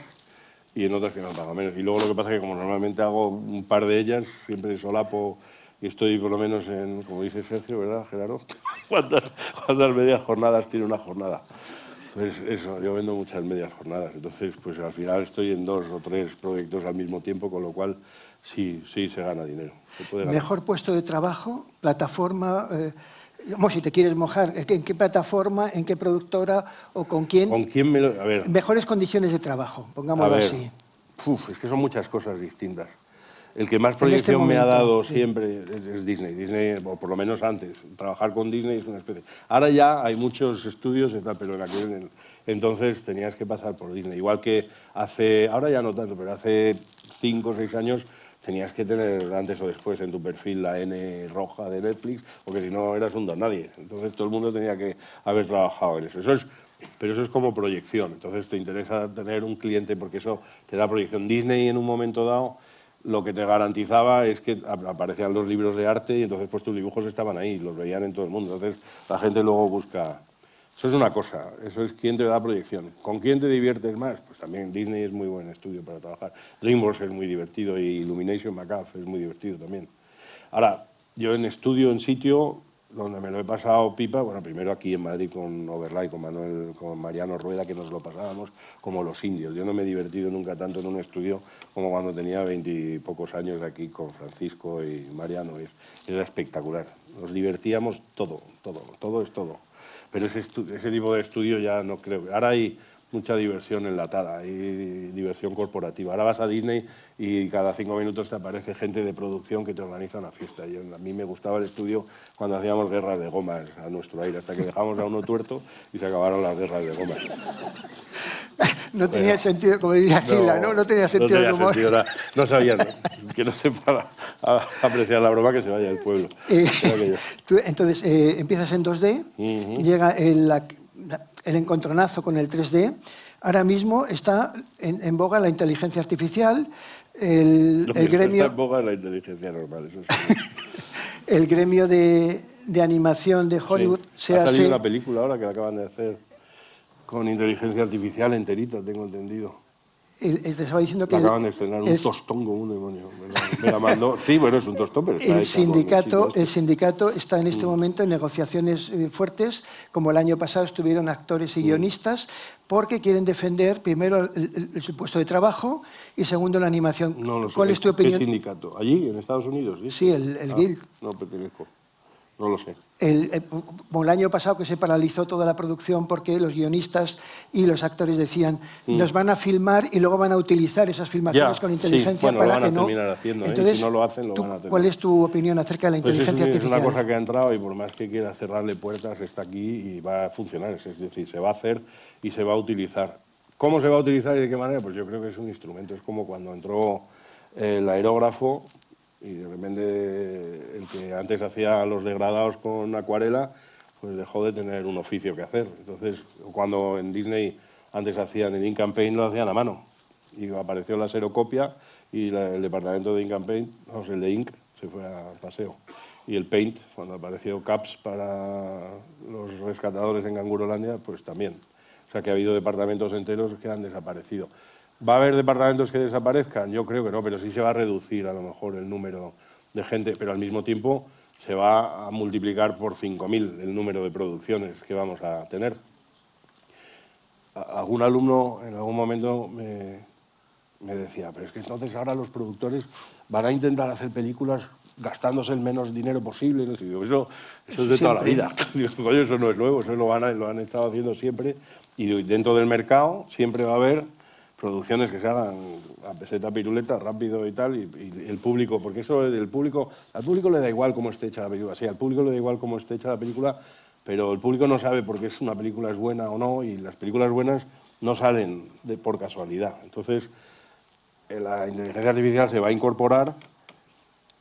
y en otras que me han pagado menos. Y luego lo que pasa es que como normalmente hago un par de ellas, siempre solapo y estoy por lo menos en, como dice Sergio, ¿verdad, Gerardo? ¿Cuántas medias jornadas tiene una jornada? Pues eso, yo vendo muchas medias jornadas, entonces pues al final estoy en 2 o 3 proyectos al mismo tiempo, con lo cual sí se gana dinero. Se puede ganar. Mejor puesto de trabajo, plataforma, si te quieres mojar, ¿en qué plataforma, en qué productora o con quién? ¿Con quién me lo...? A ver. Mejores condiciones de trabajo, pongámoslo así. Es que son muchas cosas distintas. El que más proyección me ha dado siempre es Disney. Disney, o por lo menos antes. Trabajar con Disney es una especie. Ahora ya hay muchos estudios, pero en aquel entonces tenías que pasar por Disney. Igual que ahora ya no tanto, pero hace 5 o 6 años tenías que tener antes o después en tu perfil la N roja de Netflix, porque si no eras un don nadie. Entonces todo el mundo tenía que haber trabajado en eso. Pero eso es como proyección. Entonces te interesa tener un cliente porque eso te da proyección. Disney en un momento dado lo que te garantizaba es que aparecían los libros de arte y entonces pues tus dibujos estaban ahí, los veían en todo el mundo. Entonces la gente luego busca... Eso es una cosa, eso es quién te da proyección. ¿Con quién te diviertes más? Pues también Disney es muy buen estudio para trabajar. DreamWorks es muy divertido y Illumination Macabre es muy divertido también. Ahora, yo en estudio, en sitio, donde me lo he pasado pipa, bueno, primero aquí en Madrid con Overlay, con Mariano Rueda, que nos lo pasábamos como los indios. Yo no me he divertido nunca tanto en un estudio como cuando tenía 20 y pocos años aquí con Francisco y Mariano. Era espectacular. Nos divertíamos todo es todo. Pero ese tipo de estudio ya no creo. Ahora hay mucha diversión enlatada, hay diversión corporativa. Ahora vas a Disney y cada 5 minutos te aparece gente de producción que te organiza una fiesta. A mí me gustaba el estudio cuando hacíamos guerras de gomas a nuestro aire, hasta que dejamos a uno tuerto y se acabaron las guerras de gomas. No tenía sentido, como diría Gila, ¿no? tenía sentido del humor. No sabían, que no sepa apreciar la broma, que se vaya del pueblo. Entonces, empiezas en 2D, llega el encontronazo con el 3D. Ahora mismo está en boga la inteligencia artificial, el gremio... Está en boga la inteligencia normal, eso sí. El gremio de animación de Hollywood... Sí. Ha salido una película ahora que la acaban de hacer con inteligencia artificial enterita, tengo entendido. Te estaba diciendo que... acaban de estrenar un tostón como un demonio. Me la mandó. Sí, bueno, es un tostón, pero está el sindicato está en este momento en negociaciones fuertes, como el año pasado estuvieron actores y guionistas, porque quieren defender primero el puesto de trabajo y segundo la animación. No lo sé. ¿Cuál es tu opinión? ¿Qué sindicato? ¿Allí, en Estados Unidos? ¿Dice? Sí, el Guild. No pertenezco. No lo sé. Como el año pasado que se paralizó toda la producción porque los guionistas y los actores decían nos van a filmar y luego van a utilizar esas filmaciones con inteligencia para que no... Haciendo, entonces, si no lo hacen, lo van a tener. ¿Cuál es tu opinión acerca de la inteligencia artificial? Es una cosa que ha entrado y por más que quiera cerrarle puertas está aquí y va a funcionar. Es decir, se va a hacer y se va a utilizar. ¿Cómo se va a utilizar y de qué manera? Pues yo creo que es un instrumento. Es como cuando entró el aerógrafo y de repente el que antes hacía los degradados con acuarela, pues dejó de tener un oficio que hacer. Entonces, cuando en Disney antes hacían el Ink and Paint, lo hacían a mano. Y apareció la xerocopia y el departamento de Ink and Paint, el de Ink, se fue a paseo. Y el Paint, cuando apareció CAPS para los rescatadores en Cangurolandia, pues también. O sea que ha habido departamentos enteros que han desaparecido. ¿Va a haber departamentos que desaparezcan? Yo creo que no, pero sí se va a reducir a lo mejor el número de gente, pero al mismo tiempo se va a multiplicar por 5.000 el número de producciones que vamos a tener. Algún alumno en algún momento me decía, pero es que entonces ahora los productores van a intentar hacer películas gastándose el menos dinero posible. No sé, digo, eso es de toda la vida. Digo, coño, eso no es nuevo, eso lo han estado haciendo siempre. Y dentro del mercado siempre va a haber producciones que se hagan a peseta piruleta, rápido y tal, y el público, porque eso al público le da igual cómo esté hecha la película. Sí, al público le da igual cómo esté hecha la película, pero el público no sabe por qué una película es buena o no, y las películas buenas no salen por casualidad. Entonces, la inteligencia artificial se va a incorporar,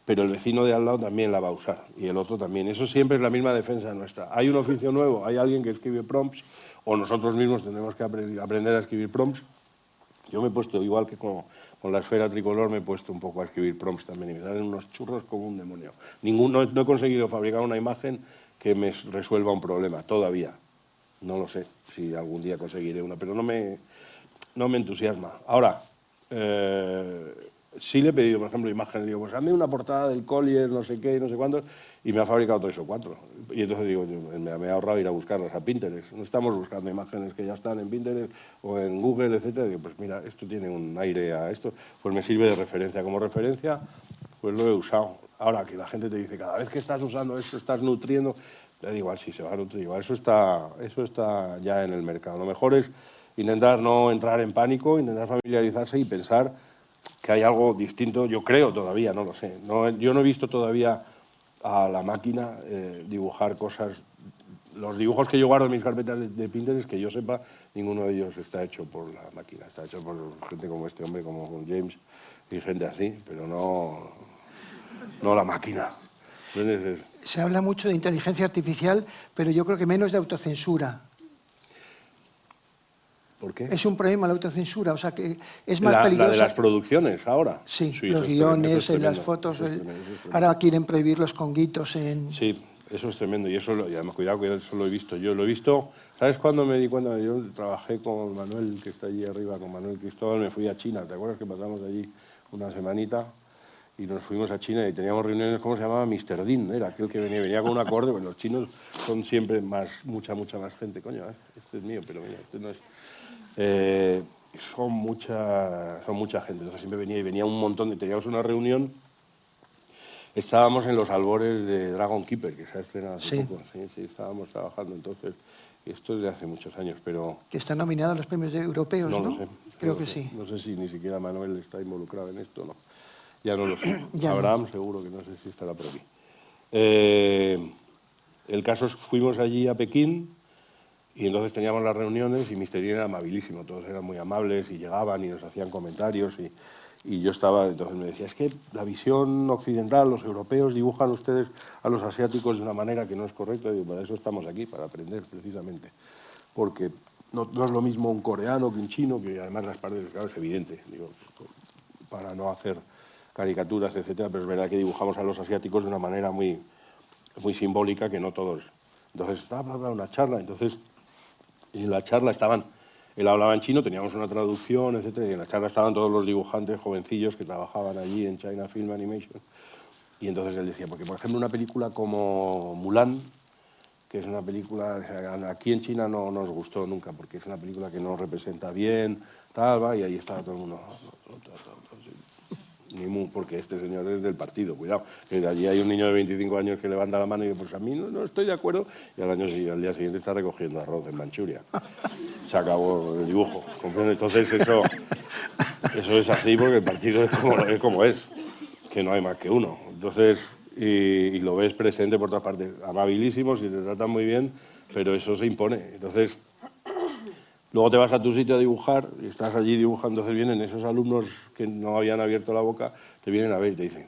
pero el vecino de al lado también la va a usar, y el otro también. Eso siempre es la misma defensa nuestra. Hay un oficio nuevo, hay alguien que escribe prompts, o nosotros mismos tenemos que aprender a escribir prompts. Yo me he puesto, igual que con la esfera tricolor, me he puesto un poco a escribir prompts también, y me salen unos churros como un demonio. No he conseguido fabricar una imagen que me resuelva un problema, todavía. No lo sé si algún día conseguiré una, pero no me entusiasma. Ahora, Sí le he pedido, por ejemplo, imágenes, digo, pues hazme una portada del Collier, no sé qué, no sé cuánto, y me ha fabricado 3 o 4. Y entonces digo, me he ahorrado ir a buscarlas a Pinterest. No estamos buscando imágenes que ya están en Pinterest o en Google, etcétera. Digo, pues mira, esto tiene un aire a esto, pues me sirve de referencia. Como referencia, pues lo he usado. Ahora que la gente te dice, cada vez que estás usando esto, estás nutriendo, le digo, igual sí, se va a nutrir, igual eso está ya en el mercado. Lo mejor es intentar no entrar en pánico, intentar familiarizarse y pensar que hay algo distinto, yo creo todavía, no lo sé. No, yo no he visto todavía a la máquina dibujar cosas. Los dibujos que yo guardo en mis carpetas de Pinterest, que yo sepa, ninguno de ellos está hecho por la máquina, está hecho por gente como este hombre, como James y gente así, pero no la máquina. Entonces, Se habla mucho de inteligencia artificial, pero yo creo que menos de autocensura. ¿por qué? Es un problema la autocensura, o sea que es más La de peligrosa. las producciones ahora. Sí, Sí, los eso es guiones, tremendo, las fotos. eso es tremendo, eso es tremendo. Ahora quieren prohibir los conguitos en... Sí, eso es tremendo. Y eso, y además, cuidado, que eso lo he visto. Yo lo he visto. ¿Sabes cuándo me di cuenta? Yo trabajé con Manuel, que está allí arriba, con Manuel Cristóbal, me fui a China. ¿Te acuerdas que pasamos allí una semanita? Y nos fuimos a China y teníamos reuniones, ¿cómo se llamaba? Mr. Dean, era aquel que venía con un acorde, pues los chinos son siempre mucha más gente. Coño, este es mío, pero mira, este no es. Son mucha gente. Entonces siempre venía un montón teníamos una reunión. Estábamos en los albores de Dragon Keeper, que se ha estrenado hace poco. Sí, estábamos trabajando entonces. Esto es de hace muchos años, pero... Que está nominado a los premios europeos, ¿no? No lo sé. Creo no que sé. sí. No sé si ni siquiera Manuel está involucrado en esto, ¿no? Ya no lo sé. Ya Abraham no. seguro que no sé si estará por aquí. El caso es que fuimos allí a Pekín y entonces teníamos las reuniones y Mr. Dean era amabilísimo. Todos eran muy amables y llegaban y nos hacían comentarios y yo estaba, entonces me decía, es que la visión occidental, los europeos dibujan ustedes a los asiáticos de una manera que no es correcta. Y digo, para eso estamos aquí, para aprender precisamente. Porque no es lo mismo un coreano que un chino, que además las partes, claro, es evidente, digo, para no hacer caricaturas, etcétera, pero es verdad que dibujamos a los asiáticos de una manera muy simbólica que no todos. Entonces, una charla, entonces, y en la charla estaban... Él hablaba en chino, teníamos una traducción, etcétera, y en la charla estaban todos los dibujantes jovencillos que trabajaban allí en China Film Animation. Y entonces él decía, porque por ejemplo una película como Mulan, que es una película, o sea, aquí en China no nos gustó nunca, porque es una película que no representa bien, tal, va, y ahí estaba todo el mundo... porque este señor es del partido, cuidado. Que allí hay un niño de 25 años que levanta la mano y dice, pues a mí no estoy de acuerdo, y al día siguiente está recogiendo arroz en Manchuria. Se acabó el dibujo. Entonces eso es así porque el partido es como es, que no hay más que uno. Entonces, y lo ves presente por todas partes, amabilísimos y te tratan muy bien, pero eso se impone. Entonces, luego te vas a tu sitio a dibujar y estás allí dibujando, entonces vienen esos alumnos que no habían abierto la boca, te vienen a ver y te dicen,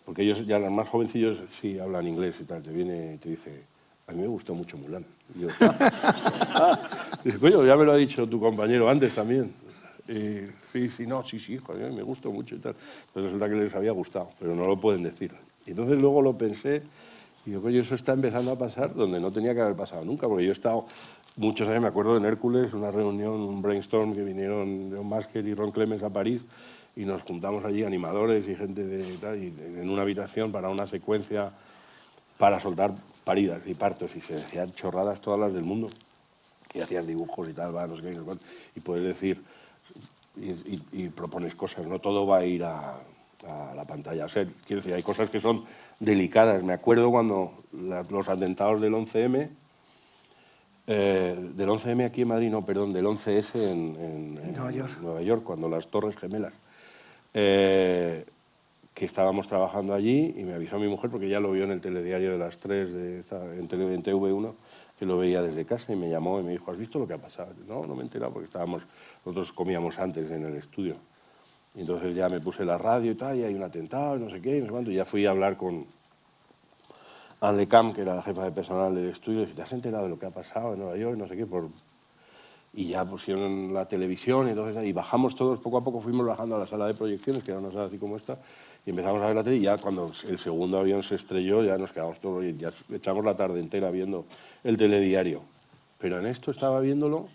porque ellos ya los más jovencillos sí hablan inglés y tal, te viene y te dice, a mí me gustó mucho Mulan. Y yo, dice, coño, ya me lo ha dicho tu compañero antes también. Sí, joder, me gustó mucho y tal. Entonces resulta que les había gustado, pero no lo pueden decir. Y entonces luego lo pensé y digo, coño, eso está empezando a pasar donde no tenía que haber pasado nunca, porque yo he estado muchos años, me acuerdo en Hércules, una reunión, un brainstorm que vinieron John Masker y Ron Clements a París y nos juntamos allí animadores y gente de tal, y en una habitación para una secuencia para soltar paridas y partos y se decían chorradas todas las del mundo y hacías dibujos y tal, va, no sé qué, no sé cuánto, y puedes decir y propones cosas, no todo va a ir a la pantalla. O sea, quiero decir, hay cosas que son delicadas. Me acuerdo cuando los atentados del 11M, del 11M aquí en Madrid, no, perdón, del 11S en Nueva York, cuando las Torres Gemelas, que estábamos trabajando allí y me avisó mi mujer porque ya lo vio en el telediario de las 3 en TV1, que lo veía desde casa y me llamó y me dijo, ¿has visto lo que ha pasado? No me he enterado porque nosotros comíamos antes en el estudio. Y entonces ya me puse la radio y tal, y hay un atentado, y no sé qué, y no sé cuánto, y ya fui a hablar con Anne Lecam, que era la jefa de personal del estudio, y dije, ¿te has enterado de lo que ha pasado en Nueva York? No sé qué, y ya pusieron la televisión, y entonces y bajamos todos, poco a poco fuimos bajando a la sala de proyecciones, que era una sala así como esta, y empezamos a ver la tele, y ya cuando el segundo avión se estrelló, ya nos quedamos todos, y ya echamos la tarde entera viendo el telediario. Pero en esto estaba viéndolo,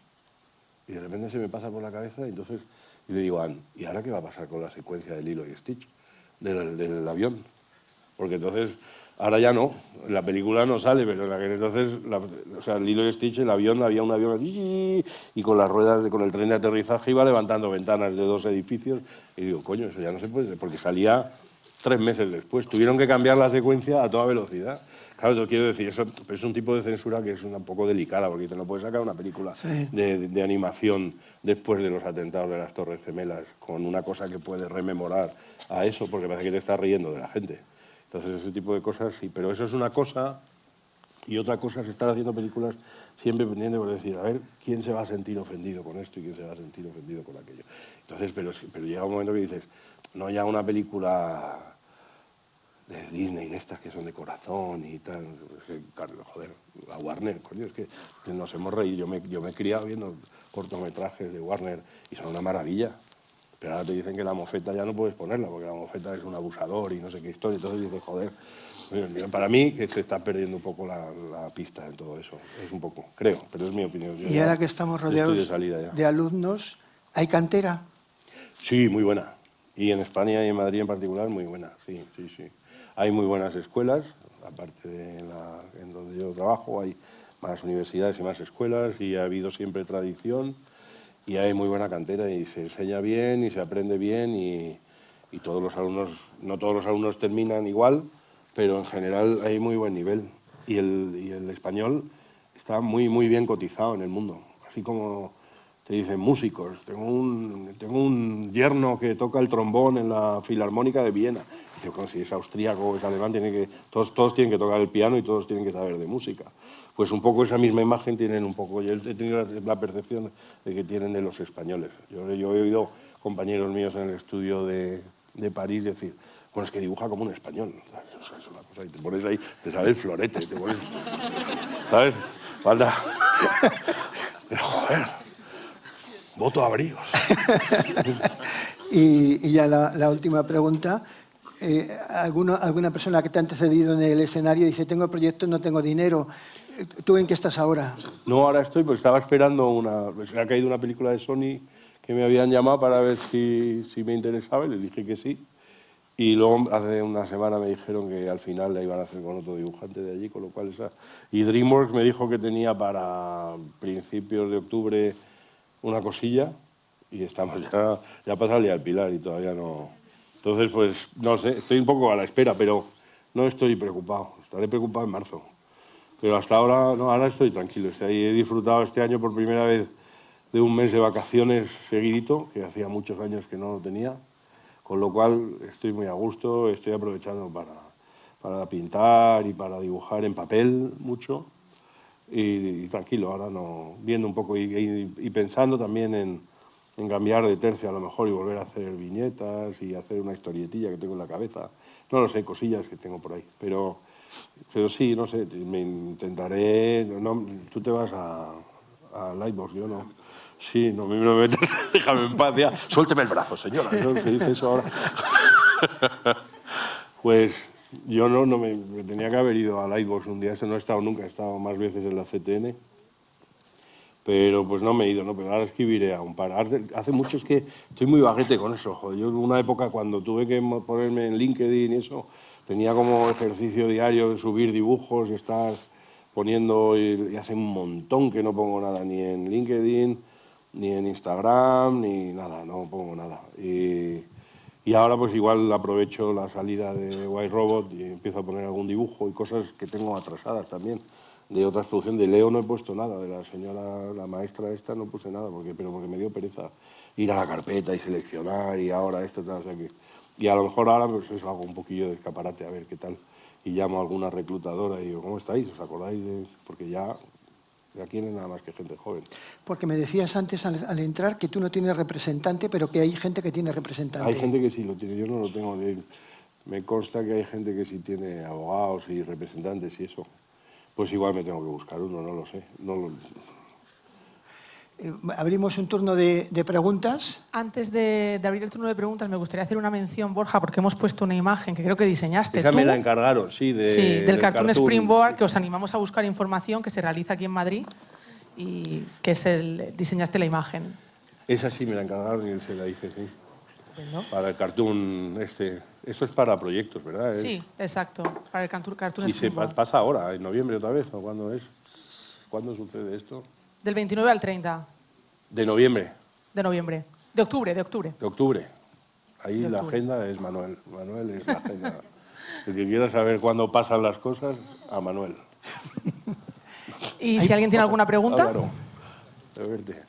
y de repente se me pasa por la cabeza, y entonces Y le digo, Ann, ¿y ahora qué va a pasar con la secuencia de Lilo y Stitch? Del avión. Porque entonces, ahora ya no, en la película no sale, pero en aquel entonces, o sea, Lilo y Stitch, el avión, había un avión allí y con las ruedas, con el tren de aterrizaje iba levantando ventanas de 2 edificios. Y digo, coño, eso ya no se puede, porque salía 3 meses después. Tuvieron que cambiar la secuencia a toda velocidad. Claro, te quiero decir, eso es un tipo de censura que es un poco delicada, porque te no puedes sacar una película de animación después de los atentados de las Torres Gemelas, con una cosa que puede rememorar a eso, porque parece que te estás riendo de la gente. Entonces, ese tipo de cosas sí, pero eso es una cosa, y otra cosa es estar haciendo películas siempre pendiente por decir, a ver, ¿quién se va a sentir ofendido con esto y quién se va a sentir ofendido con aquello? Entonces, pero llega un momento que dices, no ya una película de Disney, de estas que son de corazón y tal, es que, claro, joder, a Warner, coño, es que nos hemos reído, yo me he criado viendo cortometrajes de Warner y son una maravilla, pero ahora te dicen que la mofeta ya no puedes ponerla, porque la mofeta es un abusador y no sé qué historia, entonces dices, joder, para mí que se está perdiendo un poco la pista en todo eso, es un poco, creo, pero es mi opinión. Y ahora que estamos rodeados de alumnos, ¿hay cantera? Sí, muy buena. Y en España y en Madrid en particular, muy buena, sí, sí, sí. Hay muy buenas escuelas, aparte de en donde yo trabajo, hay más universidades y más escuelas y ha habido siempre tradición y hay muy buena cantera y se enseña bien y se aprende bien y todos los alumnos, no todos los alumnos terminan igual, pero en general hay muy buen nivel y el español está muy, muy bien cotizado en el mundo, así como te dicen músicos. Tengo un yerno que toca el trombón en la Filarmónica de Viena. Dice, bueno, si es austríaco o es alemán, todos tienen que tocar el piano y todos tienen que saber de música. Pues un poco esa misma imagen tienen un poco, yo he tenido la percepción de que tienen de los españoles. Yo he oído compañeros míos en el estudio de París decir, bueno, es que dibuja como un español. O sea, es una cosa, y te pones ahí, te sale el florete, te pones, ¿sabes? Falta. Pero, joder. Voto a Bríos. y ya la última pregunta. ¿Alguna persona que te ha antecedido en el escenario dice, tengo proyectos, no tengo dinero? ¿Tú en qué estás ahora? No, ahora estoy, pues estaba esperando se ha caído una película de Sony que me habían llamado para ver si me interesaba y les dije que sí. Y luego hace una semana me dijeron que al final la iban a hacer con otro dibujante de allí, con lo cual esa... Y DreamWorks me dijo que tenía para principios de octubre una cosilla y estamos ya pasa el día del Pilar y todavía no. Entonces, pues, no sé, estoy un poco a la espera, pero no estoy preocupado. Estaré preocupado en marzo. Pero hasta ahora, no, ahora estoy tranquilo. He disfrutado este año por primera vez de un mes de vacaciones seguidito, que hacía muchos años que no lo tenía, con lo cual estoy muy a gusto, estoy aprovechando para pintar y para dibujar en papel mucho. Y tranquilo, ahora no, viendo un poco y pensando también en cambiar de tercio a lo mejor y volver a hacer viñetas y hacer una historietilla que tengo en la cabeza. No lo sé, cosillas que tengo por ahí. Pero sí, no sé, me intentaré... No, tú te vas a Lightbox, yo no. Sí, no me metes, déjame en paz ya. Suélteme el brazo, señora. ¿No se dice eso ahora? Pues... Yo no me tenía que haber ido a Lightbox un día, no he estado nunca, he estado más veces en la CTN, pero pues no me he ido, ¿no? Pero ahora escribiré a un par. Hace mucho es que estoy muy baguete con eso, joder. Yo en una época cuando tuve que ponerme en LinkedIn y eso, tenía como ejercicio diario de subir dibujos y estar poniendo, y hace un montón que no pongo nada, ni en LinkedIn, ni en Instagram, ni nada, no pongo nada. Y ahora pues igual aprovecho la salida de White Robot y empiezo a poner algún dibujo y cosas que tengo atrasadas también. De otras producciones, de Leo no he puesto nada, de la señora, la maestra esta no puse nada, pero porque me dio pereza ir a la carpeta y seleccionar y ahora esto, tal, o sea que... Y a lo mejor ahora pues eso, hago un poquillo de escaparate a ver qué tal. Y llamo a alguna reclutadora y digo, ¿cómo estáis? ¿Os acordáis de...? Porque ya aquí no hay nada más que gente joven. Porque me decías antes al entrar que tú no tienes representante, pero que hay gente que tiene representante. Hay gente que sí lo tiene, yo no lo tengo. Me consta que hay gente que sí tiene abogados y representantes y eso. Pues igual me tengo que buscar uno, no lo sé. Abrimos un turno de preguntas. Antes de abrir el turno de preguntas, me gustaría hacer una mención, Borja, porque hemos puesto una imagen que creo que diseñaste Esa tú. me la encargaron, sí, del cartoon Springboard, que os animamos a buscar información, que se realiza aquí en Madrid y que diseñaste la imagen. Esa sí me la encargaron y se la hice, sí. Estupendo. Para el cartoon este. Eso es para proyectos, ¿verdad? Sí, exacto, para el Cartoon ¿Y se Springboard. pasa ahora, en noviembre otra vez, o cuándo es? ¿Cuándo sucede esto? Del 29 al 30 De noviembre, de noviembre. De octubre, de octubre. de octubre. Ahí De la octubre. agenda es Manuel. Manuel es la agenda. El que quiera saber cuándo pasan las cosas, a Manuel. Y si alguien tiene alguna pregunta. Álvaro, de verte.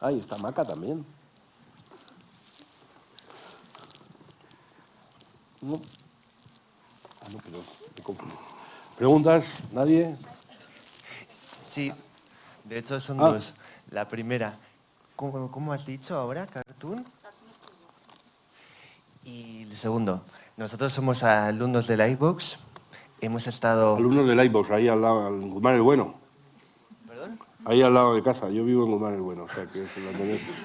Ahí está Maca también. No. No, pero me confundo. ¿Preguntas? ¿Nadie? Sí, de hecho son Ah. dos. La primera, ¿cómo has dicho ahora? ¿Cartoon? Y el segundo, nosotros somos alumnos de la iVox. Hemos estado... Alumnos del iVox, ahí al lado, en Guzmán el Bueno. ¿Perdón? Ahí al lado de casa. Yo vivo en Guzmán el Bueno, o sea que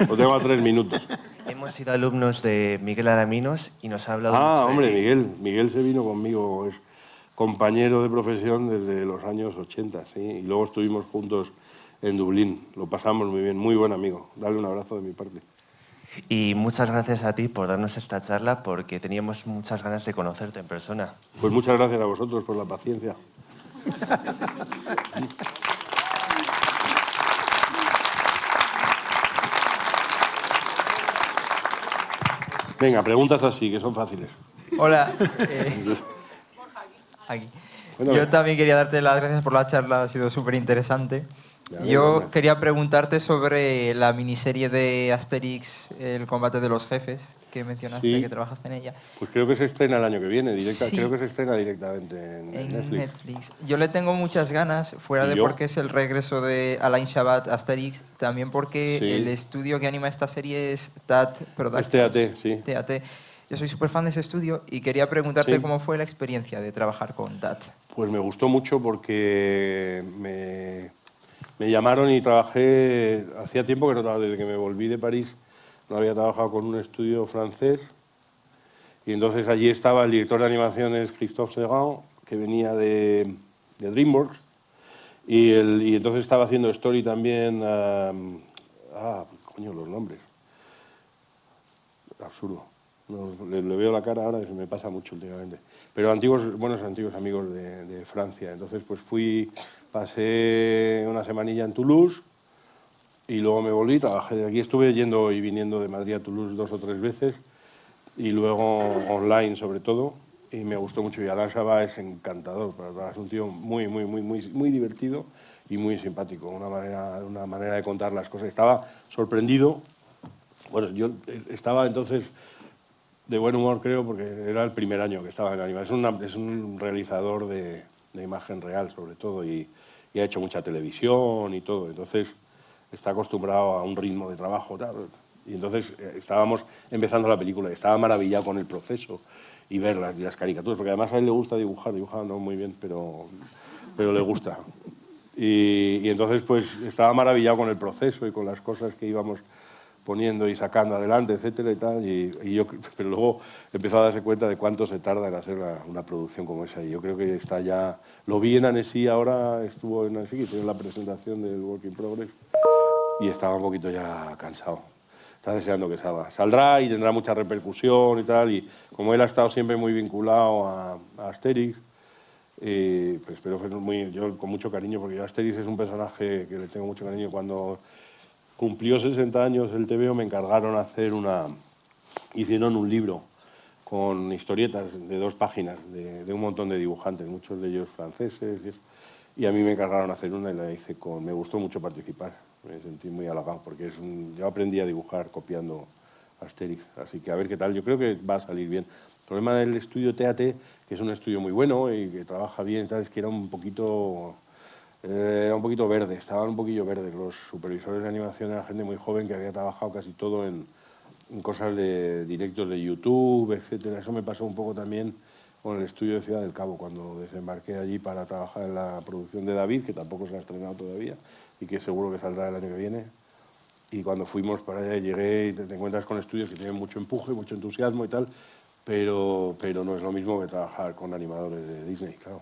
lo tengo a 3 minutos. Hemos sido alumnos de Miguel Alaminos y nos ha hablado mucho Ah, de hombre, ti. Miguel. Miguel se vino conmigo, es compañero de profesión desde los años 80, sí. Y luego estuvimos juntos en Dublín. Lo pasamos muy bien, muy buen amigo. Dale un abrazo de mi parte. Y muchas gracias a ti por darnos esta charla porque teníamos muchas ganas de conocerte en persona. Pues muchas gracias a vosotros por la paciencia. Venga, preguntas así, que son fáciles. Hola. Aquí. Cuéntame. Yo también quería darte las gracias por la charla, ha sido súper interesante. Me alegro, Yo hombre. quería preguntarte sobre la miniserie de Asterix, El combate de los jefes, que mencionaste, Sí. que trabajaste en ella. Pues creo que se estrena el año que viene, Sí. creo que se estrena directamente en En Netflix. Netflix. Yo le tengo muchas ganas, fuera ¿Y de yo? porque es el regreso de Alain Chabat, Asterix, también porque Sí. el estudio que anima esta serie es TAT Productions. Es TAT, sí. TAT. Yo soy súper fan de ese estudio y quería preguntarte Sí. cómo fue la experiencia de trabajar con TAT. Pues me gustó mucho porque me llamaron y trabajé, hacía tiempo que no trabajaba, desde que me volví de París, no había trabajado con un estudio francés. Y entonces allí estaba el director de animaciones, Christophe Segan, que venía de DreamWorks. Y entonces estaba haciendo Story también. Coño, los nombres. Absurdo. No, le veo la cara ahora y se me pasa mucho últimamente. Pero buenos antiguos amigos de Francia. Entonces pues pasé una semanilla en Toulouse y luego me volví, trabajé de aquí. Estuve yendo y viniendo de Madrid a Toulouse 2 o 3 veces y luego online sobre todo. Y me gustó mucho. Y Alain Chabat es encantador, es un tío muy divertido y muy simpático. Una manera de contar las cosas. Estaba sorprendido. Bueno, yo estaba entonces de buen humor, creo, porque era el primer año que estaba en animación. Es un realizador de imagen real, sobre todo, y ha hecho mucha televisión y todo. Entonces está acostumbrado a un ritmo de trabajo, tal. Y entonces estábamos empezando la película y estaba maravillado con el proceso y ver las caricaturas, porque además a él le gusta dibujar no muy bien, pero le gusta. Y entonces pues estaba maravillado con el proceso y con las cosas que íbamos poniendo y sacando adelante, etcétera y tal, pero luego empezó a darse cuenta de cuánto se tarda en hacer una producción como esa, y yo creo que está ya, lo vi en Annecy, ahora estuvo en Annecy, que tiene la presentación del Work in Progress, y estaba un poquito ya cansado, está deseando que salga. Saldrá y tendrá mucha repercusión y tal, y como él ha estado siempre muy vinculado a Asterix, pues espero que yo con mucho cariño, porque Asterix es un personaje que le tengo mucho cariño. Cuando cumplió 60 años el TVO, me encargaron hicieron un libro con historietas de 2 páginas de un montón de dibujantes, muchos de ellos franceses, y a mí me encargaron hacer una y la hice me gustó mucho participar, me sentí muy halagado porque yo aprendí a dibujar copiando Asterix, así que a ver qué tal, yo creo que va a salir bien. El problema del estudio TAT, que es un estudio muy bueno y que trabaja bien y tal, es que era un poquito verde, estaban un poquillo verdes. Los supervisores de animación eran gente muy joven que había trabajado casi todo en cosas de directos de YouTube, etcétera. Eso me pasó un poco también con el estudio de Ciudad del Cabo, cuando desembarqué allí para trabajar en la producción de David, que tampoco se ha estrenado todavía y que seguro que saldrá el año que viene. Y cuando fuimos para allá llegué y te encuentras con estudios que tienen mucho empuje, mucho entusiasmo y tal, pero no es lo mismo que trabajar con animadores de Disney, claro.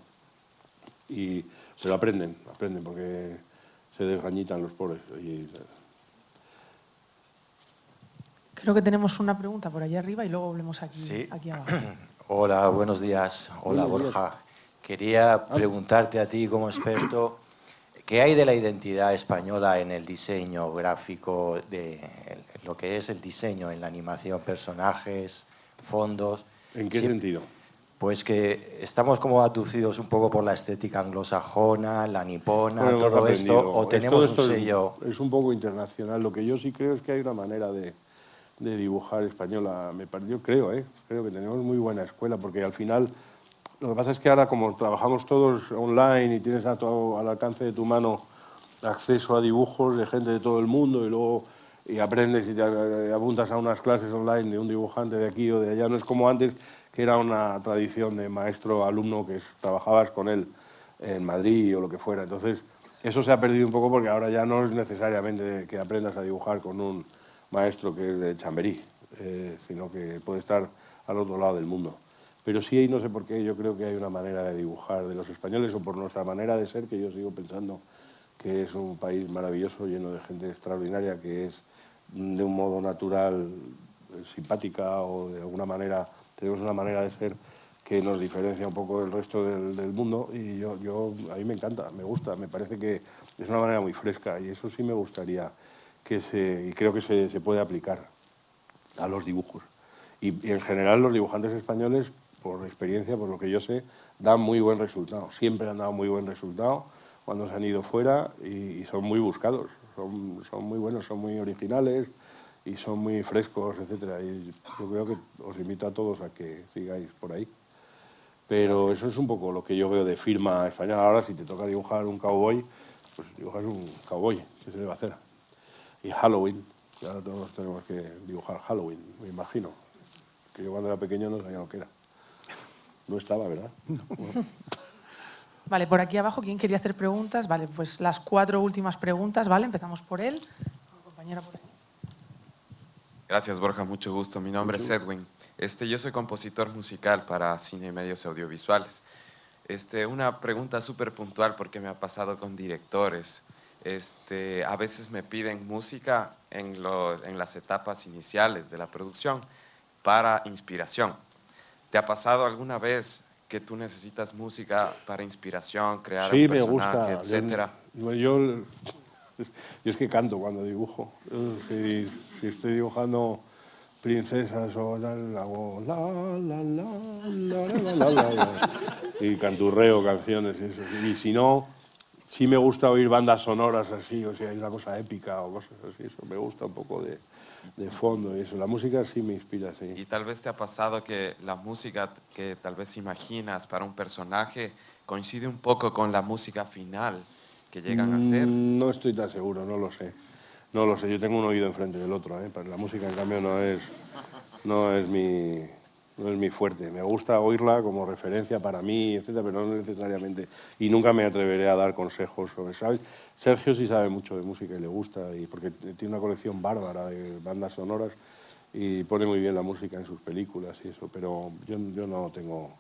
Pero aprenden porque se desgañitan los pobres. Creo que tenemos una pregunta por allá arriba y luego volvemos aquí, Sí. aquí abajo. Hola, buenos días. Hola, Buenos días. Borja. Quería preguntarte a ti como experto, ¿qué hay de la identidad española en el diseño gráfico, de lo que es el diseño en la animación, personajes, fondos? ¿En qué Sí, sentido? pues que estamos como aducidos un poco por la estética anglosajona, la nipona, Bueno, hemos todo esto, aprendido. o tenemos Todo un esto sello. es un poco internacional. Lo que yo sí creo es que hay una manera de dibujar española. Yo creo que tenemos muy buena escuela, porque al final lo que pasa es que ahora como trabajamos todos online y tienes al alcance de tu mano acceso a dibujos de gente de todo el mundo y luego aprendes y te apuntas a unas clases online de un dibujante de aquí o de allá, no es como antes, que era una tradición de maestro-alumno que trabajabas con él en Madrid o lo que fuera. Entonces, eso se ha perdido un poco porque ahora ya no es necesariamente que aprendas a dibujar con un maestro que es de Chamberí, sino que puede estar al otro lado del mundo. Pero sí, no sé por qué, yo creo que hay una manera de dibujar de los españoles, o por nuestra manera de ser, que yo sigo pensando que es un país maravilloso, lleno de gente extraordinaria, que es de un modo natural simpática, o de alguna manera tenemos una manera de ser que nos diferencia un poco del resto del mundo, y a mí me encanta, me gusta, me parece que es una manera muy fresca, y eso sí me gustaría y creo que se puede aplicar a los dibujos. Y en general los dibujantes españoles, por experiencia, por lo que yo sé, dan muy buen resultado. Siempre han dado muy buen resultado cuando se han ido fuera y son muy buscados. Son muy buenos, son muy originales y son muy frescos, etcétera. Y yo creo que os invito a todos a que sigáis por ahí. Pero eso es un poco lo que yo veo de firma española. Ahora, si te toca dibujar un cowboy, pues dibujas un cowboy. ¿Qué se le va a hacer? Y Halloween, que ahora todos tenemos que dibujar Halloween, me imagino. Que yo cuando era pequeño no sabía lo que era. No estaba, ¿verdad? Bueno. Vale, por aquí abajo, ¿quién quería hacer preguntas? Vale, pues las 4 últimas preguntas, ¿vale? Empezamos por él. Mi compañera por aquí. Gracias, Borja, mucho gusto. Mi nombre es Mucho. Edwin. Yo soy compositor musical para cine y medios audiovisuales. Una pregunta súper puntual porque me ha pasado con directores. A veces me piden música en las etapas iniciales de la producción para inspiración. ¿Te ha pasado alguna vez que tú necesitas música para inspiración, crear un Sí, me personaje, gusta. etcétera? Yo es que canto cuando dibujo. Si estoy dibujando princesas o tal, hago la, la, la, y canturreo canciones y eso. Y si no, sí me gusta oír bandas sonoras así, o sea, hay una cosa épica o cosas así, eso me gusta un poco de fondo y eso. La música sí me inspira, sí. Y tal vez te ha pasado que la música que tal vez imaginas para un personaje coincide un poco con la música final que llegan a hacer. No estoy tan seguro, no lo sé. No lo sé, yo tengo un oído enfrente del otro, ¿eh? La música, en cambio, no es mi fuerte. Me gusta oírla como referencia para mí, etcétera, pero no necesariamente. Y nunca me atreveré a dar consejos sobre, ¿sabes? Sergio sí sabe mucho de música y le gusta, porque tiene una colección bárbara de bandas sonoras y pone muy bien la música en sus películas y eso, pero yo no tengo...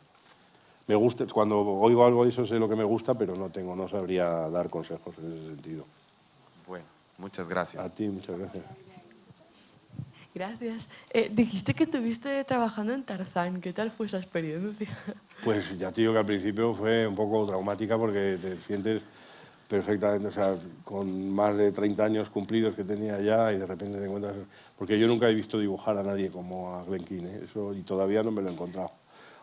Me gusta, cuando oigo algo de eso sé lo que me gusta, pero no sabría dar consejos en ese sentido. Bueno, muchas gracias. A ti, muchas gracias. Gracias. Dijiste que estuviste trabajando en Tarzán. ¿Qué tal fue esa experiencia? Pues ya te digo que al principio fue un poco traumática porque te sientes perfectamente, o sea, con más de 30 años cumplidos que tenía ya y de repente te encuentras... Porque yo nunca he visto dibujar a nadie como a Glen Keane, ¿eh? Eso, y todavía no me lo he encontrado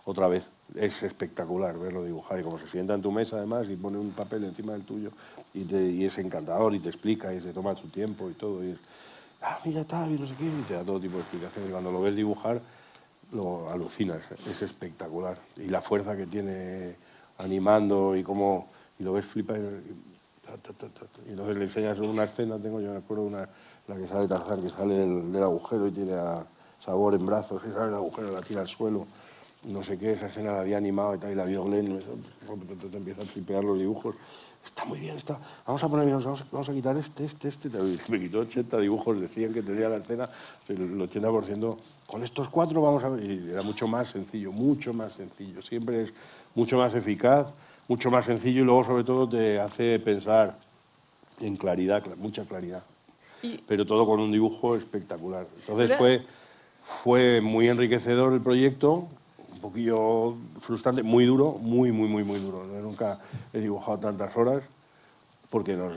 otra vez. Es espectacular verlo dibujar y como se sienta en tu mesa además y pone un papel encima del tuyo y es encantador y te explica y se toma su tiempo y todo y es... mira tal y no sé qué, y te da todo tipo de explicaciones. Y cuando lo ves dibujar, lo alucinas, es espectacular. Y la fuerza que tiene animando y cómo... Y lo ves flipa y entonces le enseñas una escena, yo me acuerdo la que sale Tarzán, que sale del agujero y tiene a Sabor en brazos, y sale del agujero, la tira al suelo, no sé qué, esa escena la había animado y tal, y la vio Glenn, te empieza a flipear los dibujos. Está muy bien, vamos a poner, vamos a quitar este. Me quitó 80 dibujos, decían que tenía la escena, el 80%, con estos 4 vamos a ver, y era mucho más sencillo, siempre es mucho más eficaz, mucho más sencillo y luego sobre todo te hace pensar en claridad, mucha claridad. Y Pero todo con un dibujo espectacular. Entonces Era- fue muy enriquecedor el proyecto, un poquillo frustrante, muy duro, muy duro. Yo nunca he dibujado tantas horas,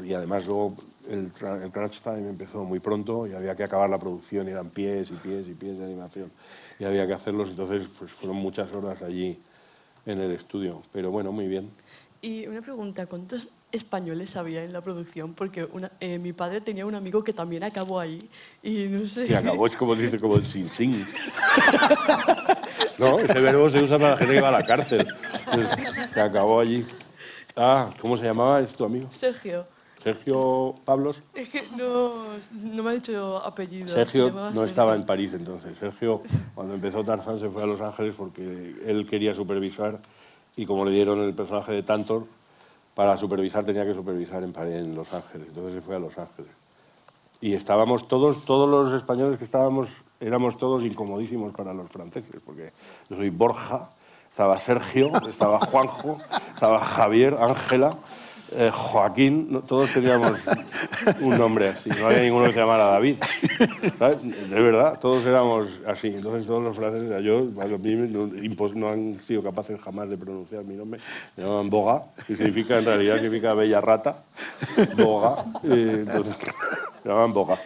y además luego el crunch time empezó muy pronto y había que acabar la producción, y eran pies y pies y pies de animación, y había que hacerlos, entonces pues fueron muchas horas allí en el estudio, pero bueno, muy bien. y una pregunta, ¿cuántos españoles había en la producción? Porque mi padre tenía un amigo que también acabó ahí y no sé. Y acabó, es como dice, como el sin. No, ese verbo se usa para la gente que va a la cárcel. Entonces, que acabó allí. Ah, ¿cómo se llamaba? ¿Es tu amigo? Sergio. Sergio Pablos. Es que no me ha dicho apellido, se Sergio llamaba no Sergio. estaba en París entonces. Sergio, cuando empezó Tarzán, se fue a Los Ángeles porque él quería supervisar, y como le dieron el personaje de Tantor, para supervisar tenía que supervisar en Los Ángeles. Entonces se fue a Los Ángeles. Y estábamos todos los españoles que estábamos, éramos todos incomodísimos para los franceses, porque yo soy Borja, estaba Sergio, estaba Juanjo, estaba Javier, Ángela, Joaquín, todos teníamos un nombre así, no había ninguno que se llamara David, ¿sabes? De verdad, todos éramos así. Entonces todos los franceses, no han sido capaces jamás de pronunciar mi nombre. Me llamaban Boga, que en realidad significa bella rata, Boga, entonces me llamaban Boga,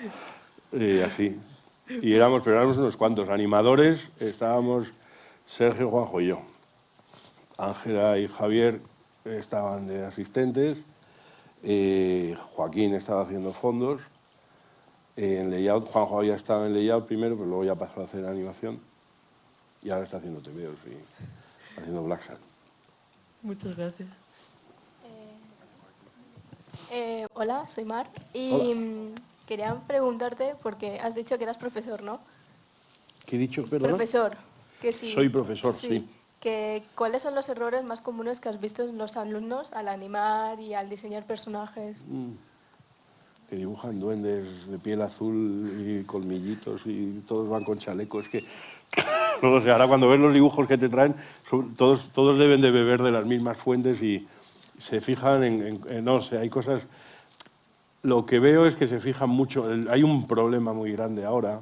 así. Pero éramos unos cuantos animadores, estábamos Sergio, Juanjo y yo. Ángela y Javier estaban de asistentes, Joaquín estaba haciendo fondos, en layout. Juanjo había estado en layout primero, pero luego ya pasó a hacer animación, y ahora está haciendo TVOs y haciendo Black Sun. Muchas gracias. Hola, soy Mar y Hola. quería preguntarte, porque has dicho que eras profesor, ¿no? ¿Qué he dicho, perdón? Profesor, que sí. Soy profesor, sí. ¿Cuáles son los errores más comunes que has visto en los alumnos al animar y al diseñar personajes? Que dibujan duendes de piel azul y colmillitos y todos van con chalecos. Que no sé, ahora cuando ves los dibujos que te traen, todos deben de beber de las mismas fuentes y se fijan no sé, hay cosas. Lo que veo es que se fijan mucho. Hay un problema muy grande ahora,